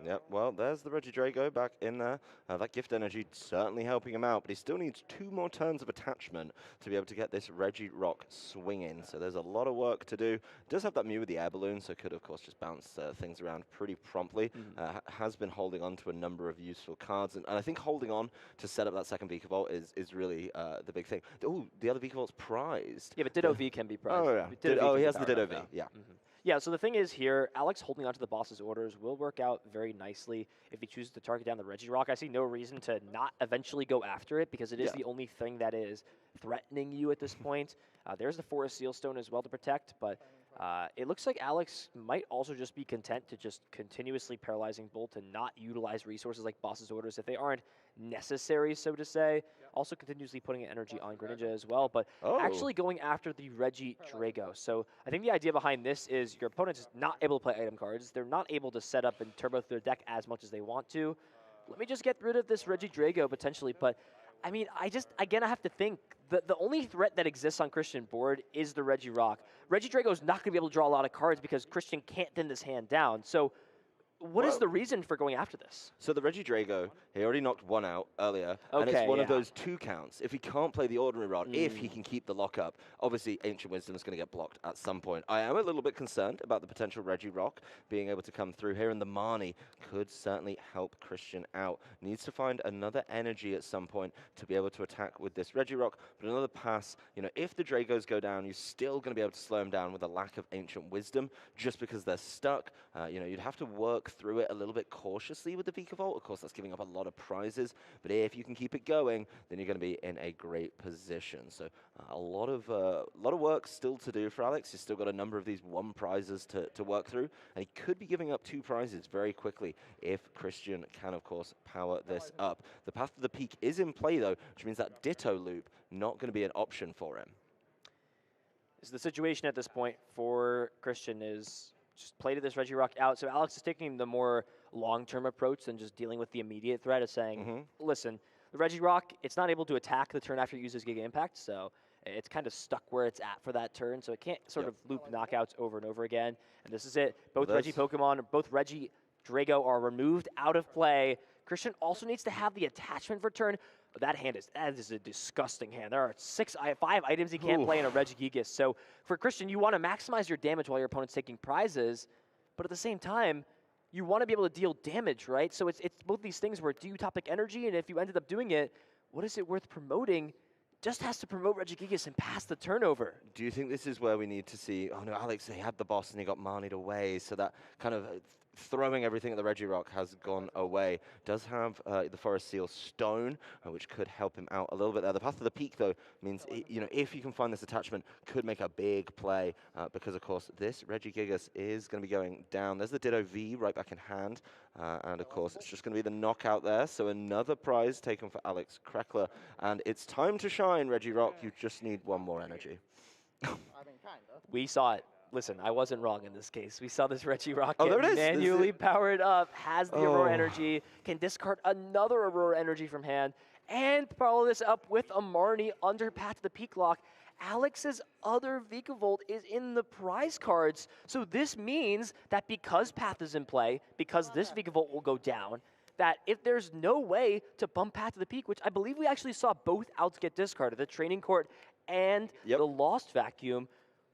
Yep, well, there's the Reggie Drago back in there. That gift energy certainly helping him out, but he still needs 2 more turns of attachment to be able to get this Reggie Rock swinging. So there's a lot of work to do. Does have that Mew with the air balloon, so could, of course, just bounce things around pretty promptly. Has been holding on to a number of useful cards, and I think holding on to set up that second Vikavolt is really the big thing. Oh, the other Vikavolt's prized. Yeah, but Ditto V can be prized. Oh, yeah. He has the Ditto V, yeah. Yeah, so the thing is here, Alex holding on to the Boss's Orders will work out very nicely if he chooses to target down the Reggie Rock. I see no reason to not eventually go after it because it is the only thing that is threatening you at this point. There's the Forest Seal Stone as well to protect, but it looks like Alex might also just be content to just continuously Paralyzing Bolt and not utilize resources like Boss's Orders if they aren't necessary, so to say. Also continuously putting energy on Greninja as well, but actually going after the Reggie Drago. So I think the idea behind this is your opponent is not able to play item cards. They're not able to set up and turbo through their deck as much as they want to. Let me just get rid of this Reggie Drago potentially, but I mean, I have to think, the only threat that exists on Christian board is the Reggie Rock. Reggie Drago is not going to be able to draw a lot of cards because Christian can't thin this hand down. So what is the reason for going after this? So the Reggie Drago, he already knocked 1 out earlier, and it's one of those 2 counts. If he can't play the Ordinary Rod, if he can keep the lockup, obviously Ancient Wisdom is going to get blocked at some point. I am a little bit concerned about the potential Reggie Rock being able to come through here, and the Marnie could certainly help Christian out. Needs to find another energy at some point to be able to attack with this Reggie Rock, but another pass, if the Dragos go down, you're still going to be able to slow them down with a lack of Ancient Wisdom, just because they're stuck. You'd have to work through it a little bit cautiously with the Vikavolt. Of course, that's giving up a lot of prizes, but if you can keep it going, then you're going to be in a great position. So a lot of work still to do for Alex. He's still got a number of these 1 prizes to work through, and he could be giving up 2 prizes very quickly if Christian can, of course, power this up. The path to the peak is in play, though, which means that Ditto loop not going to be an option for him. So the situation at this point for Christian is just play to this Regirock out. So Alex is taking the more long-term approach than just dealing with the immediate threat of saying, listen, the Regirock, it's not able to attack the turn after it uses Giga Impact, so it's kind of stuck where it's at for that turn, so it can't sort of loop knockouts over and over again. And this is it. Both Regi Pokemon, both Regi Drago are removed out of play. Christian also needs to have the attachment for turn. That is a disgusting hand. There are 5 items he can't play in a Regigigas. So for Christian, you want to maximize your damage while your opponent's taking prizes, but at the same time, you want to be able to deal damage, right? So it's both these things where do you topic energy, and if you ended up doing it, what is it worth promoting? Just has to promote Regigigas and pass the turnover. Do you think this is where we need to see, oh no, Alex, he had the boss and he got Marnied away, so that kind of throwing everything at the Regirock has gone away. Does have the Forest Seal Stone, which could help him out a little bit there. The Path to the Peak, though, means if you can find this attachment, could make a big play, because, of course, this Regigigas is going to be going down. There's the Ditto V right back in hand, and, of course, it's just going to be the knockout there. So another prize taken for Alex Krekeler, and it's time to shine, Regirock. You just need 1 more energy. We saw it. Listen, I wasn't wrong in this case. We saw this Regirock get manually powered up, has the Aurora Energy, can discard another Aurora Energy from hand, and follow this up with a Marnie under Path to the Peak lock. Alex's other Vikavolt is in the prize cards. So this means that because Path is in play, because this Vikavolt will go down, that if there's no way to bump Path to the Peak, which I believe we actually saw both outs get discarded, the Training Court and the Lost Vacuum,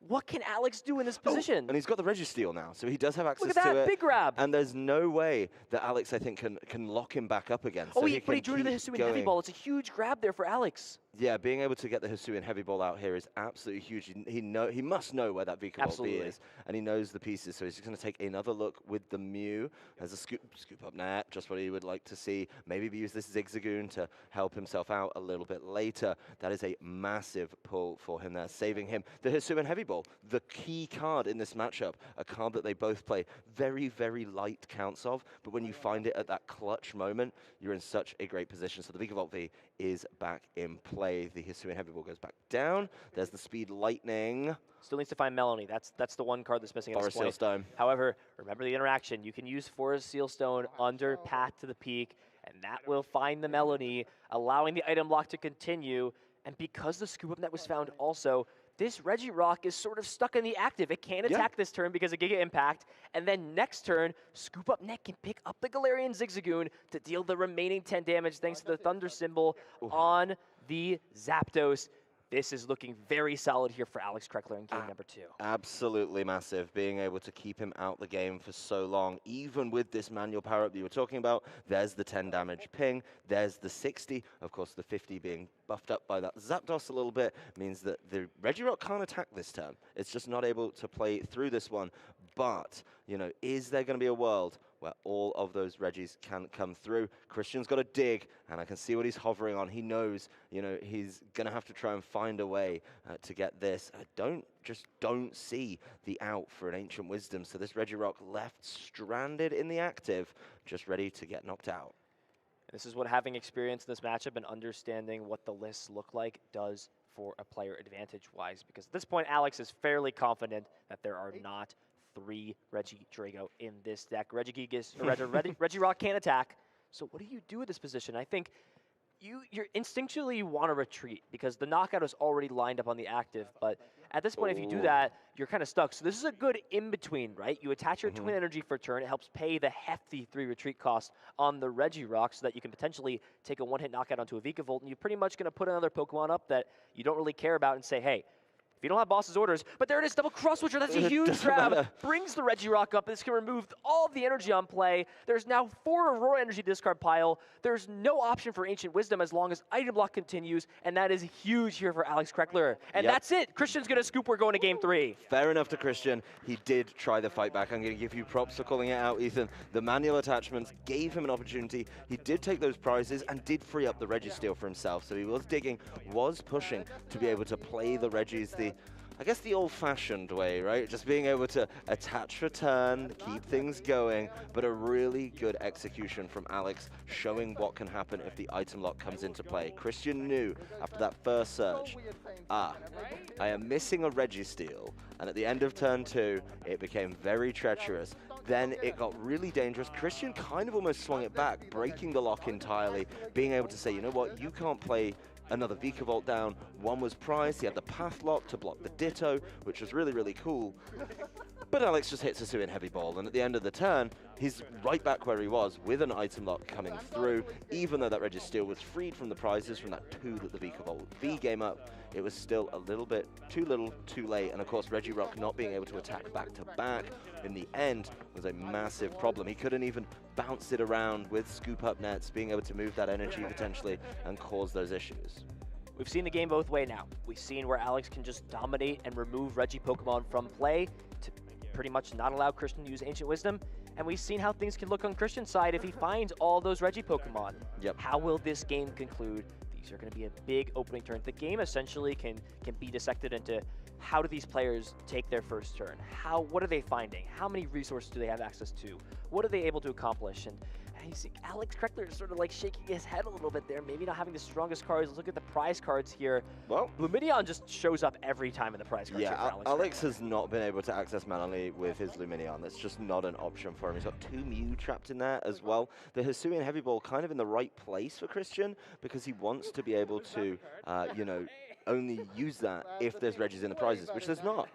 what can Alex do in this position? And he's got the Registeel now, so he does have access to it. Look at that, big grab. And there's no way that Alex, I think, can lock him back up again. So but he drew to the Hisuian Heavy Ball. It's a huge grab there for Alex. Yeah, being able to get the Hisuian Heavy Ball out here is absolutely huge. He must know where that Vikavolt B is, and he knows the pieces, so he's just going to take another look with the Mew. As a scoop up net, just what he would like to see. Maybe use this Zigzagoon to help himself out a little bit later. That is a massive pull for him there, saving him the Hisuian Heavy Ball, the key card in this matchup, a card that they both play very, very light counts of, but when you find it at that clutch moment, you're in such a great position. So the Vikavolt V is back in play. The Hisuian Heavy Ball goes back down. There's the Speed Lightning. Still needs to find Melanie. That's the one card that's missing at this point. Forest Seal Stone. However, remember the interaction. You can use Forest Seal Stone under Path to the Peak, and that will find the Melanie, allowing the item block to continue. And because the Scoop Up Net was found also, this Regirock is sort of stuck in the active. It can't attack this turn because of Giga Impact, and then next turn, Scoop Up Net can pick up the Galarian Zigzagoon to deal the remaining 10 damage thanks to the Thunder Symbol on the Zapdos. This is looking very solid here for Alex Krekeler in game number 2. Absolutely massive, being able to keep him out the game for so long, even with this manual power-up that you were talking about. There's the 10 damage ping, there's the 60, of course the 50 being buffed up by that Zapdos a little bit, means that the Regirock can't attack this turn. It's just not able to play through this one. But, is there going to be a world where all of those Regis can come through? Christian's got to dig, and I can see what he's hovering on. He knows, he's going to have to try and find a way to get this. I don't see the out for an Ancient Wisdom, so this Regirock left stranded in the active, just ready to get knocked out. This is what having experience in this matchup and understanding what the lists look like does for a player advantage-wise, because at this point, Alex is fairly confident that there are not 3 Regi Drago in this deck. Regirock can't attack. So what do you do with this position? I think you're instinctually you want to retreat because the knockout is already lined up on the active. But at this point, if you do that, you're kind of stuck. So this is a good in-between, right? You attach your Twin Energy for a turn. It helps pay the hefty 3 retreat cost on the Regirock so that you can potentially take a one-hit knockout onto a Vikavolt. And you're pretty much going to put another Pokemon up that you don't really care about and say, hey, if you don't have boss's orders, but there it is, double cross switcher, that's a It huge doesn't grab, matter. brings the Regirock up. This can remove all of the energy on play. There's now 4 Aurora energy discard pile. There's no option for Ancient Wisdom as long as item block continues, and that is huge here for Alex Krekeler. And Yep. that's it. Christian's gonna scoop, we're going to game 3. Fair enough to Christian. He did try the fight back. I'm going to give you props for calling it out, Ethan. The manual attachments gave him an opportunity. He did take those prizes and did free up the Registeel for himself. So he was digging, was pushing to be able to play the Regis I guess the old-fashioned way, right? Just being able to attach for turn, keep things going, but a really good execution from Alex, showing what can happen if the item lock comes into play. Christian knew after that first search, I am missing a Registeel, and at the end of turn 2, it became very treacherous. Then it got really dangerous. Christian kind of almost swung it back, breaking the lock entirely, being able to say, you know what, you can't play another Vikavolt down. One was prized. He had the path lock to block the Ditto, which was really, really cool. But Alex just hits Hisuian Heavy Ball, and at the end of the turn, he's right back where he was with an item lock coming through. Even though that Registeel was freed from the prizes from that 2 that the Vikavolt V game up, it was still a little bit too little, too late. And of course, Regirock not being able to attack back to back in the end was a massive problem. He couldn't even bounce it around with scoop up nets, being able to move that energy potentially and cause those issues. We've seen the game both ways now. We've seen where Alex can just dominate and remove Regi Pokemon from play to pretty much not allow Christian to use Ancient Wisdom. And we've seen how things can look on Christian's side if he finds all those Regi Pokemon. Yep. How will this game conclude? These are going to be a big opening turn. The game essentially can be dissected into how do these players take their first turn? What are they finding? How many resources do they have access to? What are they able to accomplish? And you see Alex Krekeler is sort of like shaking his head a little bit there, maybe not having the strongest cards. Look at the prize cards here. Well, Lumineon just shows up every time in the prize cards. Yeah, Alex has not been able to access Melanie with his Lumineon. That's just not an option for him. He's got 2 Mew trapped in there as well. The Hisuian Heavy Ball kind of in the right place for Christian because he wants to be able to, you know, only use that if there's Regis in the prizes, which there's not.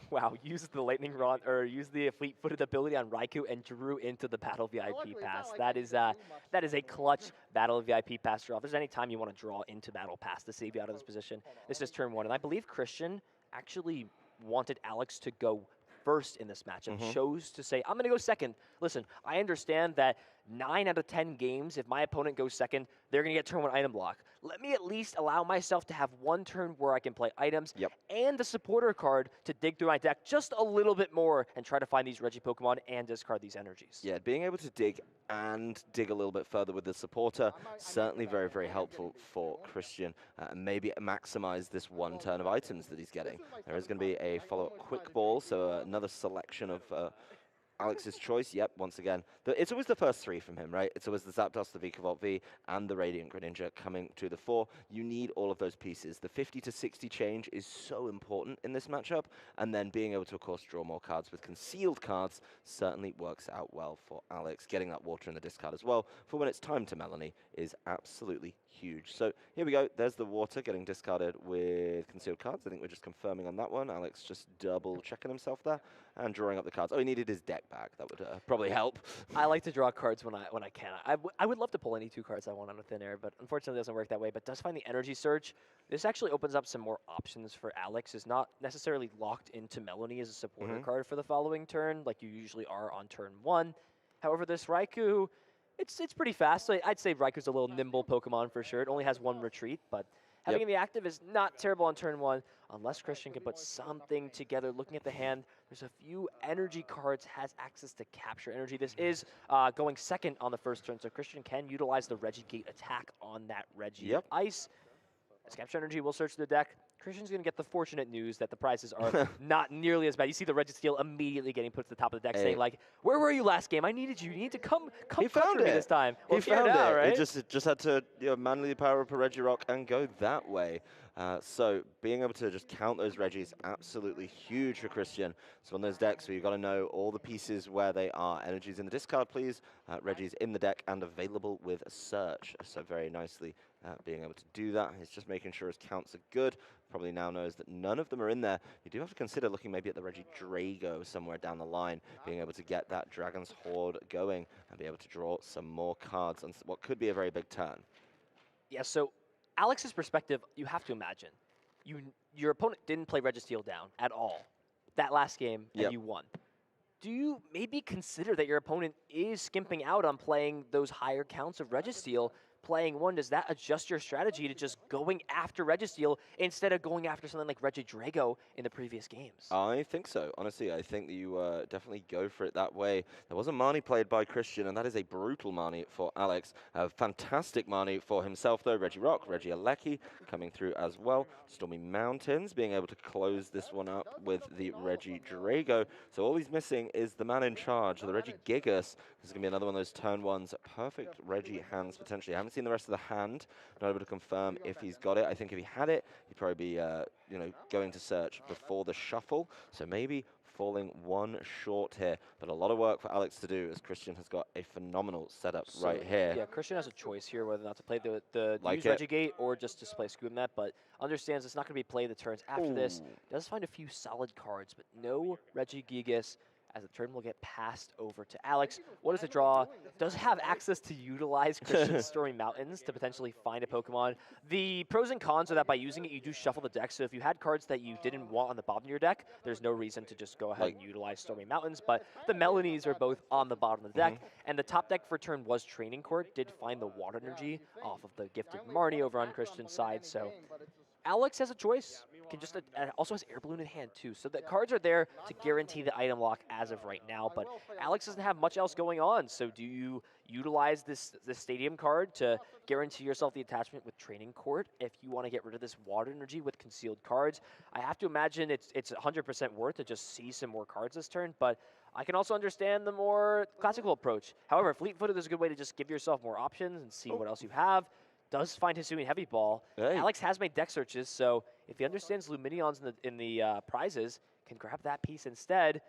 Wow, use the lightning rod, or use the fleet-footed ability on Raikou and drew into the Battle VIP pass. That is a clutch Battle VIP pass draw. If there's any time you want to draw into Battle Pass to save you out of this position, this is turn 1. And I believe Christian actually wanted Alex to go first in this match and chose to say, I'm going to go second. Listen, I understand that 9 out of 10 games, if my opponent goes second, they're going to get turn 1 item block. Let me at least allow myself to have 1 turn where I can play items and the supporter card to dig through my deck just a little bit more and try to find these Regi Pokemon and discard these energies. Yeah, being able to dig and dig a little bit further with the supporter, certainly very, very helpful for Christian. Maybe maximize this 1 turn of items that he's getting. There is going to be a follow-up quick ball, so another selection of Alex's choice. Yep, once again. It's always the first 3 from him, right? It's always the Zapdos, the Vikavolt V, and the Radiant Greninja coming to the fore. You need all of those pieces. The 50 to 60 change is so important in this matchup, and then being able to, of course, draw more cards with concealed cards certainly works out well for Alex. Getting that water in the discard as well for when it's time to Melanie is absolutely huge. So here we go. There's the water getting discarded with concealed cards. I think we're just confirming on that one. Alex just double checking himself there and drawing up the cards. Oh, he needed his deck back. That would probably help. I like to draw cards when I can. I would love to pull any 2 cards I want out of thin air, but unfortunately it doesn't work that way. But does find the energy surge. This actually opens up some more options for Alex. Is not necessarily locked into Melanie as a supporter card for the following turn, like you usually are on turn 1. However, this Raikou, it's pretty fast. So I'd say Raikou's a little nimble Pokemon for sure. It only has 1 retreat, but having it in the active is not terrible on turn 1, unless Christian can put something together. Looking at the hand, there's a few energy cards, has access to capture energy. This is going second on the first turn, so Christian can utilize the Regigate attack on that Regi Ice. As capture energy will search the deck. Christian's going to get the fortunate news that the prizes are not nearly as bad. You see the Registeel immediately getting put to the top of the deck, saying like, "Where were you last game? I needed you. You need to come found me this time." Well, he found it. Out, right? It just had to manually power up a Regirock and go that way. So being able to just count those Regis, absolutely huge for Christian. So on those decks, where you've got to know all the pieces where they are. Energies in the discard, please. Regis in the deck and available with a search. So very nicely being able to do that. He's just making sure his counts are good. Probably now knows that none of them are in there. You do have to consider looking maybe at the Regidrago somewhere down the line, being able to get that Dragon's Horde going and be able to draw some more cards on what could be a very big turn. Yeah, so Alex's perspective, you have to imagine. your opponent didn't play Registeel down at all that last game, and Yep. you won. Do you maybe consider that your opponent is skimping out on playing those higher counts of Registeel, playing one? Does that adjust your strategy to just going after Registeel instead of going after something like Regidrago in the previous games? I think so. Honestly, I think that you definitely go for it that way. There was a Marnie played by Christian, and that is a brutal Marnie for Alex. A fantastic Marnie for himself, though. Regirock, Regieleki coming through as well. Stormy Mountains being able to close this one up with the Regidrago. So all he's missing is the man in charge, the Regigigas. This is going to be another one of those turn ones. Perfect Regi hands, potentially. I haven't seen the rest of the hand. Not able to confirm if he's got it. I think if he had it, he'd probably be going to search before the shuffle. So maybe falling one short here. But a lot of work for Alex to do, as Christian has got a phenomenal setup right here. Yeah, Christian has a choice here whether or not to play the Like use Regigate or just to play Scoopnet, but understands it's not going to be played the turns after this. Does find a few solid cards, but no Regigigas, as the turn will get passed over to Alex. What does it draw? Does have access to utilize Christian's Stormy Mountains to potentially find a Pokemon. The pros and cons are that by using it, you do shuffle the deck. So if you had cards that you didn't want on the bottom of your deck, there's no reason to just go ahead and utilize Stormy Mountains. But the Melanies are both on the bottom of the deck. And the top deck for turn was Training Court. Did find the Water Energy off of the gifted Marnie over on Christian's side. So Alex has a choice. Can just also has Air Balloon in hand too. So the cards are there to guarantee the item lock as of right now. But Alex doesn't have much else going on. So do you utilize this stadium card to guarantee yourself the attachment with Training Court if you want to get rid of this Water Energy with concealed cards? I have to imagine it's 100% worth to just see some more cards this turn. But I can also understand the more classical approach. However, Fleet-Footed is a good way to just give yourself more options and see what else you have. Does find Hisuian Heavy Ball. Hey. Alex has made deck searches, so if he understands Luminions in the prizes, can grab that piece instead.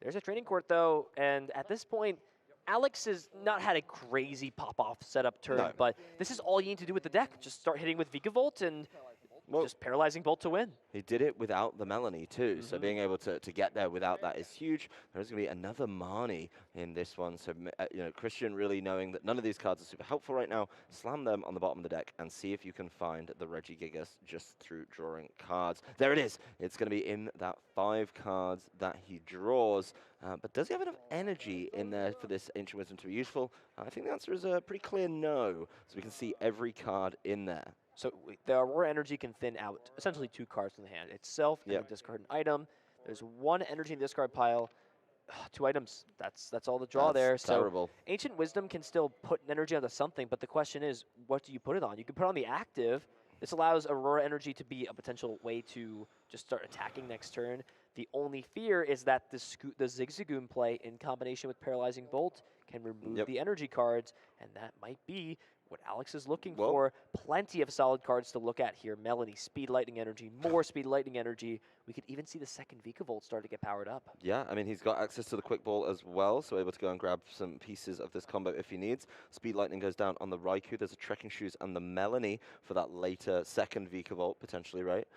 There's a Training Court, though, and at this point, Alex has not had a crazy pop-off setup turn, but this is all you need to do with the deck. Just start hitting with Vikavolt and just paralyzing Bolt to win. He did it without the Melanie too, so being able to get there without that is huge. There's going to be another Marnie in this one, so Christian really knowing that none of these cards are super helpful right now, slam them on the bottom of the deck and see if you can find the Regigigas just through drawing cards. There it is. It's going to be in that 5 cards that he draws. But does he have enough energy in there for this Ancient Wisdom to be useful? I think the answer is a pretty clear no. So we can see every card in there. So the Aurora Energy can thin out essentially 2 cards in the hand. Itself, and then discard an item. There's 1 energy in the discard pile. 2 items. That's all the draw there. Terrible. So Ancient Wisdom can still put an energy onto something, but the question is, what do you put it on? You can put it on the active. This allows Aurora Energy to be a potential way to just start attacking next turn. The only fear is that the Zigzagoon play in combination with Paralyzing Bolt can remove the energy cards, and that might be what Alex is looking for. Plenty of solid cards to look at here. Melanie, Speed Lightning Energy, more Speed Lightning Energy. We could even see the second Vikavolt start to get powered up. Yeah, I mean, he's got access to the Quick Ball as well, so able to go and grab some pieces of this combo if he needs. Speed Lightning goes down on the Raikou. There's a Trekking Shoes and the Melanie for that later second Vikavolt, potentially, right?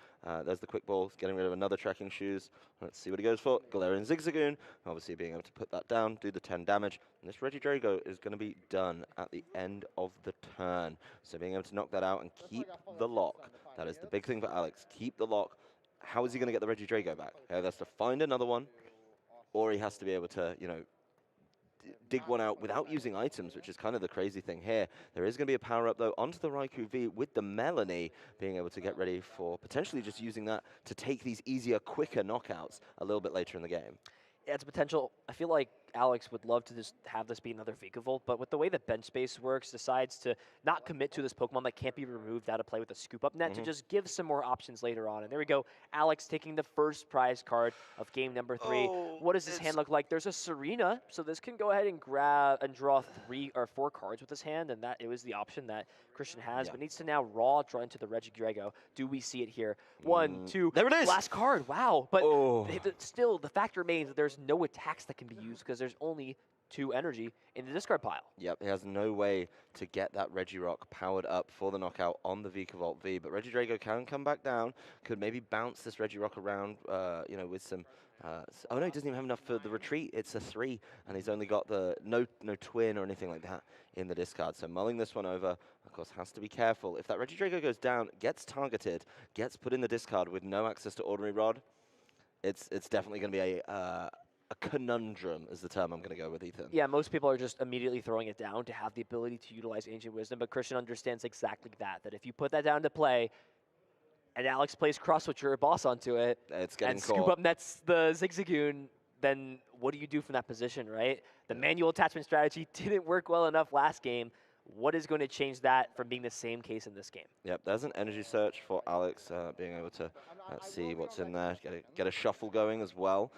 There's the Quick Ball, getting rid of another Trekking Shoes. Let's see what he goes for. Galarian Zigzagoon, obviously being able to put that down, do the 10 damage. And this Regidrago is going to be done at the end of the turn. So being able to knock that out and keep the lock. That is the big thing for Alex. Keep the lock. How is he going to get the Regidrago back? He has to find another one, or he has to be able to, dig one out without using items, which is kind of the crazy thing here. There is going to be a power-up, though, onto the Raikou V with the Melanie, being able to get ready for potentially just using that to take these easier, quicker knockouts a little bit later in the game. Yeah, it's a potential. I feel like Alex would love to just have this be another Vikavolt, but with the way that bench space works, decides to not commit to this Pokemon that can't be removed out of play with a scoop-up net to just give some more options later on. And there we go. Alex taking the first prize card of game number 3. What does his hand look like? There's a Serena, so this can go ahead and grab and draw 3 or 4 cards with his hand, and that it was the option that Christian has, but needs to now draw into the Regidrago. Do we see it here? 1, 2. There it is. Last card. Wow. But still, the fact remains that there's no attacks that can be used because there's only 2 energy in the discard pile. Yep, he has no way to get that Regirock powered up for the knockout on the Vikavolt V, but Regidrago can come back down, could maybe bounce this Regirock around, you know, with some... oh no, he doesn't even have enough for the retreat. It's a 3, and he's only got the no twin or anything like that in the discard. So mulling this one over, of course, has to be careful. If that Regidrago goes down, gets targeted, gets put in the discard with no access to Ordinary Rod, it's definitely going to be a conundrum is the term I'm going to go with, Ethan. Yeah, most people are just immediately throwing it down to have the ability to utilize Ancient Wisdom, but Christian understands exactly that if you put that down to play, and Alex plays cross-switcher or boss onto it, it's getting and scoop up nets the Zigzagoon, then what do you do from that position, right? The manual attachment strategy didn't work well enough last game. What is going to change that from being the same case in this game? Yep, there's an energy search for Alex, being able to see what's in there, get a shuffle going as well,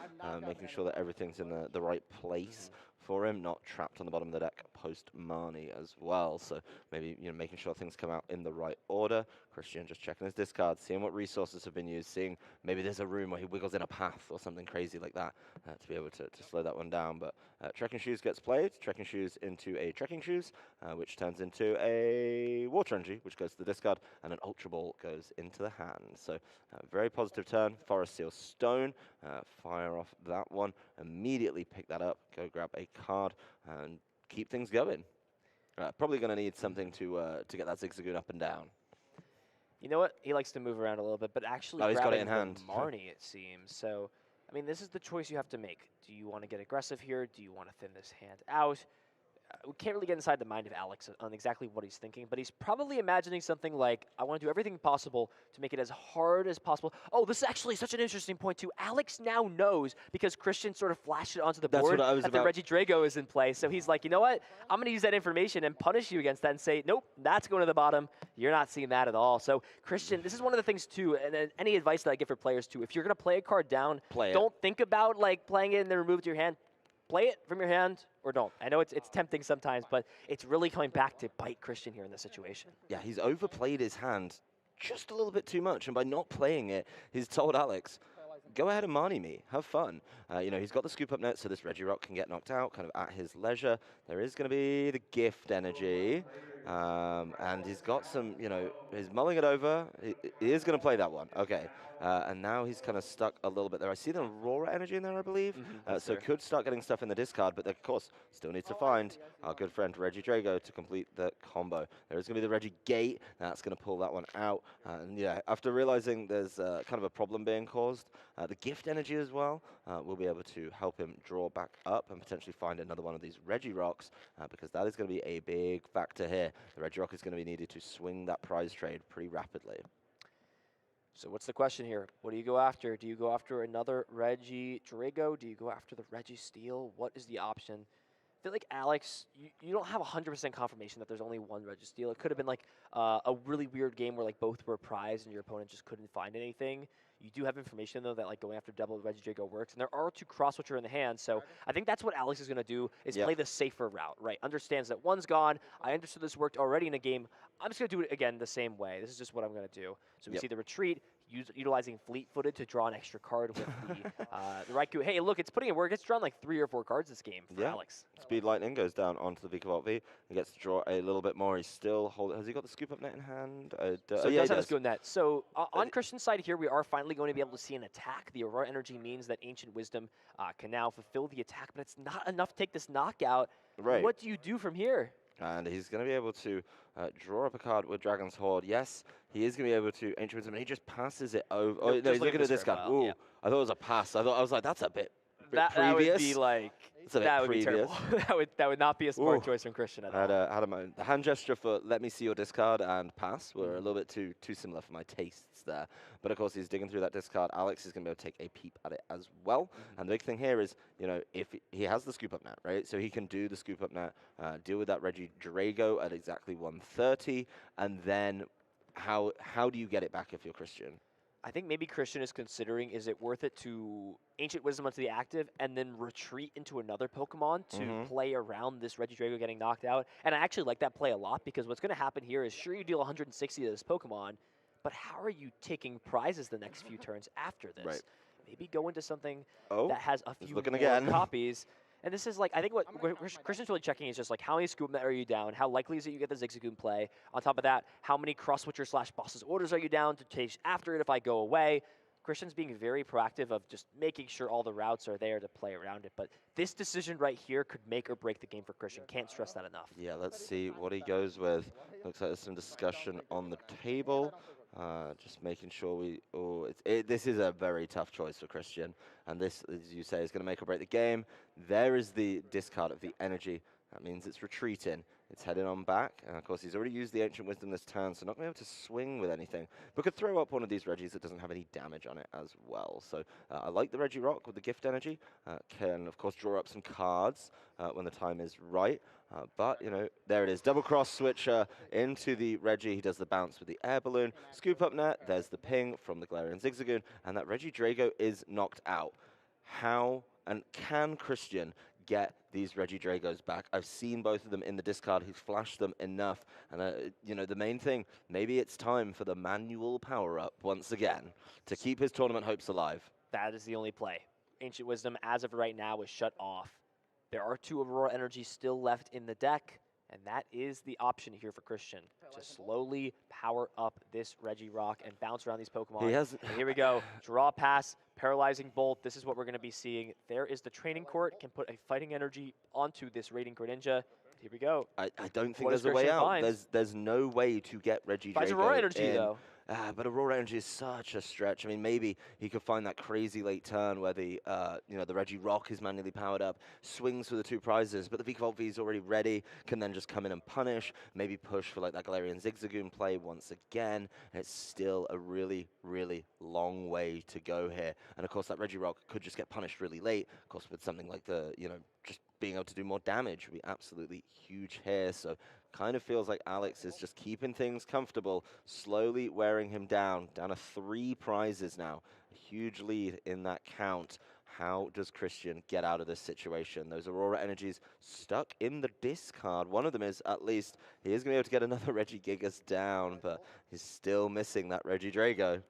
making sure that everything's in the right place for him, not trapped on the bottom of the deck post Marnie as well. So maybe, you know, making sure things come out in the right order. Christian just checking his discard, seeing what resources have been used, seeing maybe there's a room where he wiggles in a path or something crazy like that to be able to slow that one down. But Trekking Shoes gets played, Trekking Shoes into a Trekking Shoes, which turns into a Water Energy, which goes to the discard, and an Ultra Ball goes into the hand. So very positive turn. Forest Seal Stone, fire off that one, immediately pick that up, go grab a card, and keep things going. Probably going to need something to get that Zigzagoon up and down. You know what? He likes to move around a little bit, but actually he's got it grabbing in hand. Marnie, it seems. So, I mean, this is the choice you have to make. Do you want to get aggressive here? Do you want to thin this hand out? We can't really get inside the mind of Alex on exactly what he's thinking, but he's probably imagining something like, I want to do everything possible to make it as hard as possible. Oh, this is actually such an interesting point, too. Alex now knows, because Christian sort of flashed it onto the board, that the Regidrago is in play. So he's like, you know what? I'm going to use that information and punish you against that and say, nope, that's going to the bottom. You're not seeing that at all. So, Christian, this is one of the things, too, and any advice that I give for players, too. If you're going to play a card down, don't think about, like, playing it and then remove it to your hand. Play it from your hand or don't. I know it's tempting sometimes, but it's really coming back to bite Christian here in this situation. Yeah, he's overplayed his hand just a little bit too much, and by not playing it, he's told Alex, go ahead and Marnie me, have fun. You know, he's got the scoop up net, so this Regirock can get knocked out kind of at his leisure. There is going to be the gift energy, and he's got some, you know, he's mulling it over. He is going to play that one, okay. And now he's kind of stuck a little bit there. I see the Aurora energy in there, I believe. So could start getting stuff in the discard, but of course, still needs to find our good friend Regidrago to complete the combo. There is going to be the Regi Gate. That's going to pull that one out. And yeah, after realizing there's kind of a problem being caused, the gift energy as well will be able to help him draw back up and potentially find another one of these Regirocks, because that is going to be a big factor here. The Regirock is going to be needed to swing that prize trade pretty rapidly. So what's the question here? What do you go after? Do you go after another Regidrago? Do you go after the Registeel? What is the option? I feel like, Alex, you don't have 100% confirmation that there's only one Registeel. It could have been like a really weird game where like both were prized and your opponent just couldn't find anything. You do have information, though, that like going after double Regidrago works. And there are 2 cross-switcher in the hand, so I think that's what Alex is going to do, is play the safer route, right? Understands that one's gone. I understood this worked already in a game. I'm just going to do it again the same way. This is just what I'm going to do. So we see the retreat, utilizing fleet-footed to draw an extra card with the Raikou. Hey, look, it's putting in work. It's drawn like 3 or 4 cards this game for Alex. Speed Lightning goes down onto the Vikavolt V. He gets to draw a little bit more. He's still has he got the scoop up net in hand? So he does have a scoop net. So on Christian's side here, we are finally going to be able to see an attack. The Aurora energy means that Ancient Wisdom can now fulfill the attack, but it's not enough to take this knockout. Right. What do you do from here? And he's going to be able to draw up a card with Dragon's Horde. Yes, he is going to be able to Ancient Wisdom, and he just passes it over. Oh, no, he's looking at this card. Ooh, I thought it was a pass. I was like, that's a bit previous. That would be like, that would be terrible. that would not be a smart choice from Christian at all. Had a moment. The hand gesture for let me see your discard and pass were a little bit too similar for my tastes there. But of course, he's digging through that discard. Alex is going to be able to take a peep at it as well. And the big thing here is, you know, if he has the scoop up net, right? So he can do the scoop up net, deal with that Regidrago at exactly 130, and then how do you get it back if you're Christian? I think maybe Christian is considering, is it worth it to Ancient Wisdom onto the active and then retreat into another Pokemon to play around this Regidrago getting knocked out? And I actually like that play a lot, because what's going to happen here is, sure, you deal 160 to this Pokemon, but how are you taking prizes the next few turns after this? Right. Maybe go into something that has a few more copies. And this is like, I think what Christian's really checking is just like, how many Scoop Net are you down? How likely is it you get the Zigzagoon play? On top of that, how many cross switcher / boss's orders are you down to chase after it if I go away? Christian's being very proactive of just making sure all the routes are there to play around it. But this decision right here could make or break the game for Christian. Can't stress that enough. Yeah, let's see what he goes with. Looks like there's some discussion on the table. Just making sure we... Oh, this is a very tough choice for Christian. And this, as you say, is going to make or break the game. There is the discard of the energy. That means it's retreating. It's heading on back. And of course, he's already used the Ancient Wisdom this turn, so not going to be able to swing with anything. But could throw up one of these Regis that doesn't have any damage on it as well. So I like the Regi Rock with the gift energy. Can, of course, draw up some cards when the time is right. But, you know, there it is. Double cross switcher into the Regi. He does the bounce with the air balloon. Scoop up net. There's the ping from the Galarian Zigzagoon. And that Regi Drago is knocked out. How and can Christian get these Regi Dragos back? I've seen both of them in the discard. He's flashed them enough. And, you know, the main thing, maybe it's time for the manual power-up once again to keep his tournament hopes alive. That is the only play. Ancient Wisdom, as of right now, is shut off. There are 2 Aurora Energies still left in the deck, and that is the option here for Christian, to slowly power up this Regirock and bounce around these Pokemon. And here we go. Draw pass, Paralyzing Bolt. This is what we're going to be seeing. There is the Training Court. Can put a Fighting Energy onto this Radiant Greninja. Here we go. I don't think there's a way out. There's no way to get Regi Drago Finds Aurora Energy, in. though. But Aurora Energy is such a stretch. I mean, maybe he could find that crazy late turn where the the Regi Rock is manually powered up, swings for the 2 prizes, but the Vikavolt V is already ready, can then just come in and punish, maybe push for like that Galarian Zigzagoon play once again. And it's still a really, really long way to go here. And of course, that Regi Rock could just get punished really late. Of course, with something like the, just being able to do more damage would be absolutely huge here. So kind of feels like Alex is just keeping things comfortable, slowly wearing him down to 3 prizes now. A huge lead in that count. How does Christian get out of this situation? Those Aurora Energies stuck in the discard. One of them is, at least, he is going to be able to get another Regigigas down, but he's still missing that Regi Drago. And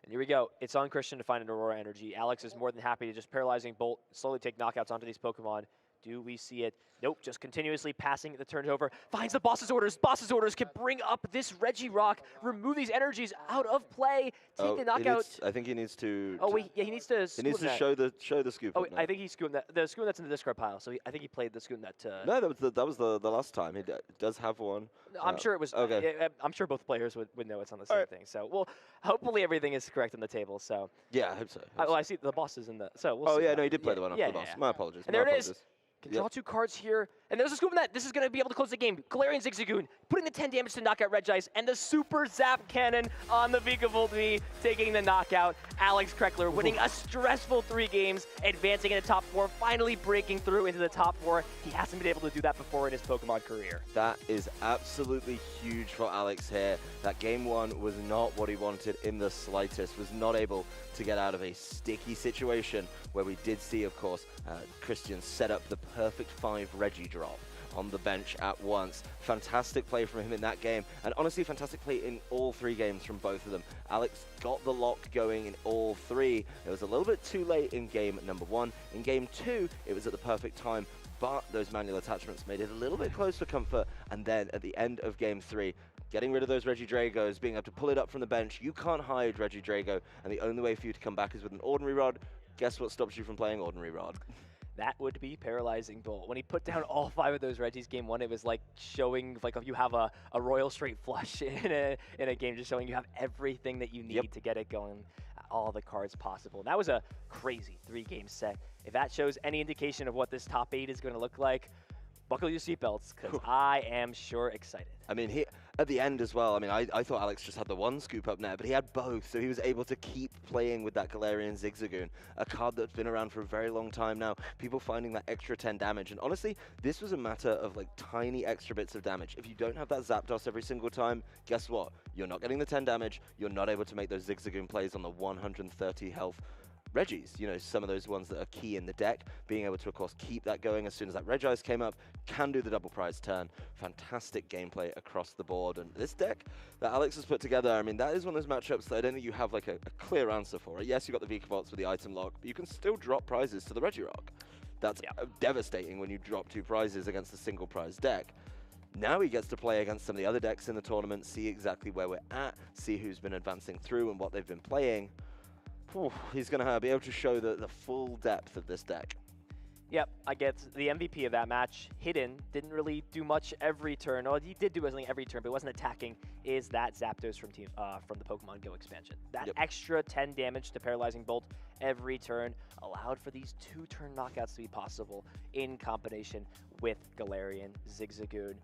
here we go. It's on Christian to find an Aurora Energy. Alex is more than happy to just Paralyzing Bolt, slowly take knockouts onto these Pokemon. Do we see it? Nope, just continuously passing the turns over. Finds the boss's orders. Boss's orders can bring up this Regirock, remove these energies out of play, take the knockout. I think he needs to. Oh, wait, yeah, he needs to. He needs to show the scoop. Oh, I think he's scooping that. The scoop that's in the discard pile. So I think he played the scoop that. No, that was the last time. He does have one. I'm sure it was. Okay. I'm sure both players would know it's on the same thing. So, well, hopefully everything is correct on the table. So. Yeah, I hope so. Well, I see the boss is in the. So we'll see. Yeah, no, he did play the one after the boss. My apologies. And there it is. Can draw 2 cards here. And there's a Scoop Net. This is going to be able to close the game. Galarian Zigzagoon putting the 10 damage to knock out Regice. And the Super Zap Cannon on the Vikavolt V taking the knockout. Alex Krekeler winning a stressful 3 games, advancing into top 4, finally breaking through into the top 4. He hasn't been able to do that before in his Pokemon career. That is absolutely huge for Alex here. That game 1 was not what he wanted in the slightest. Was not able to get out of a sticky situation where we did see, of course, Christian set up the perfect 5 Regi drop on the bench at once. Fantastic play from him in that game, and honestly, fantastic play in all 3 games from both of them. Alex got the lock going in all 3. It was a little bit too late in game number 1. In game 2, it was at the perfect time, but those manual attachments made it a little bit close for comfort, and then at the end of game 3, getting rid of those Regi Dragos, being able to pull it up from the bench. You can't hide Regi Drago, and the only way for you to come back is with an Ordinary Rod. Guess what stops you from playing Ordinary Rod? That would be Paralyzing Bolt. When he put down all 5 of those Regis game 1, it was like showing like you have a Royal Straight Flush in a game, just showing you have everything that you need to get it going, all the cards possible. And that was a crazy 3-game set. If that shows any indication of what this top 8 is going to look like, buckle your seatbelts, because I am sure excited. I mean, at the end as well, I mean, I thought Alex just had the 1 scoop up net, but he had both, so he was able to keep playing with that Galarian Zigzagoon, a card that's been around for a very long time now, people finding that extra 10 damage, and honestly, this was a matter of like tiny extra bits of damage. If you don't have that Zapdos every single time, guess what? You're not getting the 10 damage, you're not able to make those Zigzagoon plays on the 130 health Regis, some of those ones that are key in the deck, being able to, of course, keep that going as soon as that Regice came up, can do the double prize turn. Fantastic gameplay across the board. And this deck that Alex has put together, I mean, that is one of those matchups that I don't think you have like a clear answer for. Yes, you've got the Vikavolts with the item lock, but you can still drop prizes to the Regirock. That's devastating when you drop 2 prizes against a single prize deck. Now he gets to play against some of the other decks in the tournament, see exactly where we're at, see who's been advancing through and what they've been playing. Whew, he's going to be able to show the full depth of this deck. Yep, I get the MVP of that match. Hidden, didn't really do much every turn. Well, he did do something every turn, but wasn't attacking. Is that Zapdos from the Pokemon Go expansion. That extra 10 damage to Paralyzing Bolt every turn allowed for these 2-turn knockouts to be possible in combination with Galarian, Zigzagoon.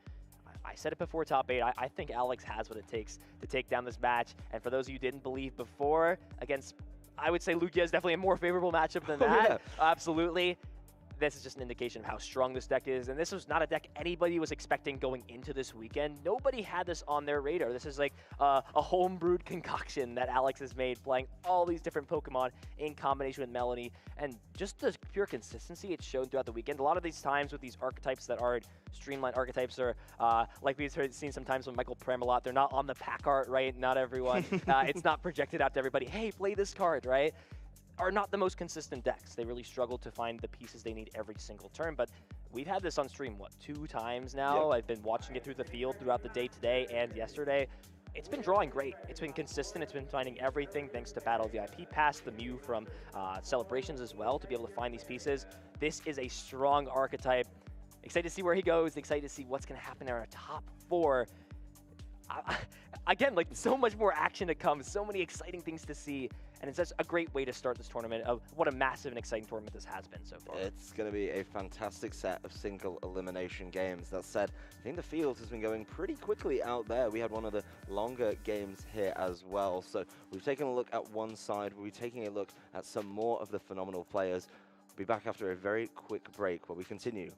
I said it before top 8, I think Alex has what it takes to take down this match. And for those of you who didn't believe before, against, I would say Lugia is definitely a more favorable matchup than that. Yeah. Absolutely. This is just an indication of how strong this deck is, and this was not a deck anybody was expecting going into this weekend. Nobody had this on their radar. This is like a home-brewed concoction that Alex has made, playing all these different Pokemon in combination with Melanie, and just the pure consistency it's shown throughout the weekend. A lot of these times with these archetypes that aren't streamlined archetypes, or like we've seen sometimes with Michael Pramalot, they're not on the pack art, right? Not everyone. It's not projected out to everybody, hey, play this card, right? Are not the most consistent decks. They really struggle to find the pieces they need every single turn, but we've had this on stream, what, 2 times now? Yep. I've been watching it through the field throughout the day today and yesterday. It's been drawing great. It's been consistent. It's been finding everything thanks to Battle VIP Pass, the Mew from Celebrations as well, to be able to find these pieces. This is a strong archetype. Excited to see where he goes. Excited to see what's going to happen in our top 4. Again, like, so much more action to come, so many exciting things to see, and it's just a great way to start this tournament. Of what a massive and exciting tournament this has been so far. It's going to be a fantastic set of single elimination games. That said, I think the field has been going pretty quickly out there. We had one of the longer games here as well. So we've taken a look at one side. We'll be taking a look at some more of the phenomenal players. We'll be back after a very quick break where we continue